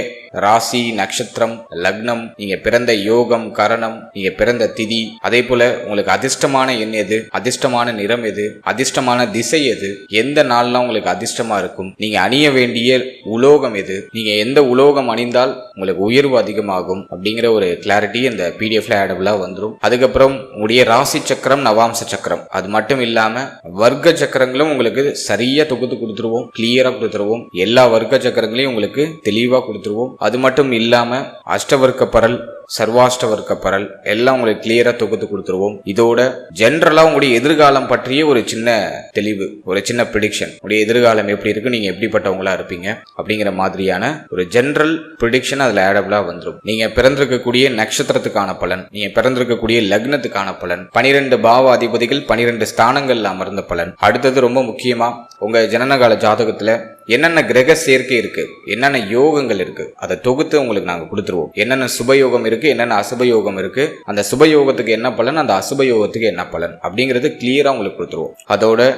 ராசி, நட்சத்திரம், லக்னம், நீங்க பிறந்த யோகம், கரணம், நீங்க பிறந்த திதி, அதே போல உங்களுக்கு அதிர்ஷ்டமான எண் எது, அதிர்ஷ்டமான நிறம் எது, அதிர்ஷ்டமான திசை எது, எந்த நாள்லாம் உங்களுக்கு அதிர்ஷ்டமா இருக்கும், நீங்க அணிய வேண்டிய உலோகம் எது, நீங்க எந்த உலோகம் அணிந்தால் உங்களுக்கு உயர்வு அதிகமாகும் அப்படிங்கிற ஒரு கிளாரிட்டி இந்த பிடிஎஃப்ல ஆடபிளா வந்துடும். அதுக்கப்புறம் உங்களுடைய ராசி சக்கரம், நவாம்ச சக்கரம், அது மட்டும் இல்லாம வர்க்க சக்கரங்களும் உங்களுக்கு சரியா தொகுத்து கொடுத்துருவோம், கிளியரா கொடுத்துருவோம். எல்லா வர்க்க சக்கரங்களையும் உங்களுக்கு தெளிவா கொடுத்துருவோம். அது மட்டும் இல்லாம அஷ்டவர்க்க பரல், சர்வாஷ்டவர்க்க பரல் எல்லாம் உங்களுக்கு கிளியரா தொகுத்து கொடுத்துருவோம். இதோட ஜென்ரலா உங்களுடைய எதிர்காலம் பற்றிய ஒரு சின்ன தெளிவு, ஒரு சின்ன ப்ரிடிக்ஷன், உங்களுடைய எதிர்காலம் எப்படி இருக்கு, நீங்க எப்படிப்பட்டவங்களா இருப்பீங்க அப்படிங்கிற மாதிரியான ஒரு ஜென்ரல் ப்ரிடிக்ஷன் அதுல ஆடபிளா வந்துடும். நீங்க பிறந்திருக்கக்கூடிய நட்சத்திரத்துக்கான பலன், நீங்க பிறந்திருக்கக்கூடிய லக்னத்துக்கான பலன், 12 பாவ அதிபதிகள் 12 ஸ்தானங்கள்ல அமர்ந்த பலன். அடுத்தது ரொம்ப முக்கியமா உங்க ஜனனகால ஜாதகத்துல என்னென்ன கிரக சேர்க்கை இருக்கு, என்னென்ன யோகங்கள் இருக்கு, அதை தொகுத்து உங்களுக்கு நாங்க கொடுத்துருவோம். என்னென்ன சுபயோகம் இருக்கு, என்னென்ன அசுபயோகம் இருக்கு, அந்த சுபயோகத்துக்கு என்ன பலன், அந்த அசுபயோகத்துக்கு என்ன பலன் அப்படிங்கிறது கிளியரா உங்களுக்கு கொடுத்துருவோம். அதோட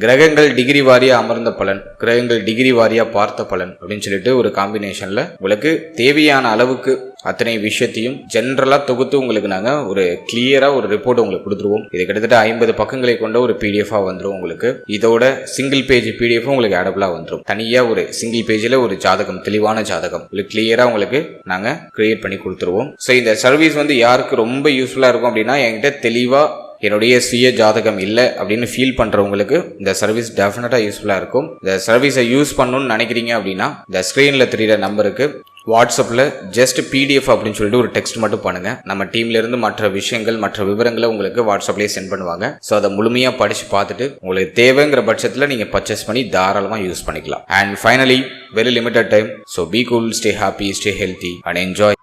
கிரகங்கள் டிகிரி வாரியா அமர்ந்த பலன், கிரகங்கள் டிகிரி வாரியா பார்த்த பலன் அப்படின்னு சொல்லிட்டு ஒரு காம்பினேஷன்ல உங்களுக்கு தேவையான அளவுக்கு அத்தனை விஷயத்தையும் ஜென்ரலா தொகுத்து உங்களுக்கு நாங்க ஒரு கிளியரா ஒரு ரிப்போர்ட் உங்களுக்கு கொடுத்துருவோம். இது கிட்டத்தட்ட 50 பக்கங்களை கொண்ட ஒரு பிடிஎஃபா வந்துடும் உங்களுக்கு. இதோட சிங்கிள் பேஜ் பிடிஎஃப் உங்களுக்கு ஆடபிளா வந்துடும். தனியா ஒரு சிங்கிள் பேஜ்ல ஒரு ஜாதகம், தெளிவான ஜாதகம் உங்களுக்கு கிளியரா உங்களுக்கு நாங்க கிரியேட் பண்ணி கொடுத்துருவோம். ஸோ இந்த சர்வீஸ் யாருக்கு ரொம்ப யூஸ்ஃபுல்லா இருக்கும் அப்படின்னா, என்கிட்ட தெளிவா என்னுடைய சுய ஜாதகம் இல்லை அப்படின்னு ஃபீல் பண்றவங்களுக்கு இந்த சர்வீஸ் டெஃபினட்டா யூஸ்ஃபுல்லா இருக்கும். இந்த சர்வீஸை யூஸ் பண்ணணும்னு நினைக்கிறீங்க அப்படின்னா இந்த ஸ்கிரீன்ல தெரியுற நம்பருக்கு வாட்ஸ்அப்ல ஜஸ்ட் பிடிஎஃப் அப்படின்னு சொல்லிட்டு ஒரு டெக்ஸ்ட் மட்டும் பண்ணுங்க. நம்ம டீம்ல இருந்து மற்ற விஷயங்கள், மற்ற விவரங்களை உங்களுக்கு வாட்ஸ்அப்லேயே சென்ட் பண்ணுவாங்க. ஸோ அதை முழுமையா படிச்சு பார்த்துட்டு உங்களுக்கு தேவைங்கிற பட்சத்தில் நீங்க பர்ச்சேஸ் பண்ணி தாராளமா யூஸ் பண்ணிக்கலாம். And finally, very limited time. So be cool, stay happy, stay healthy and enjoy.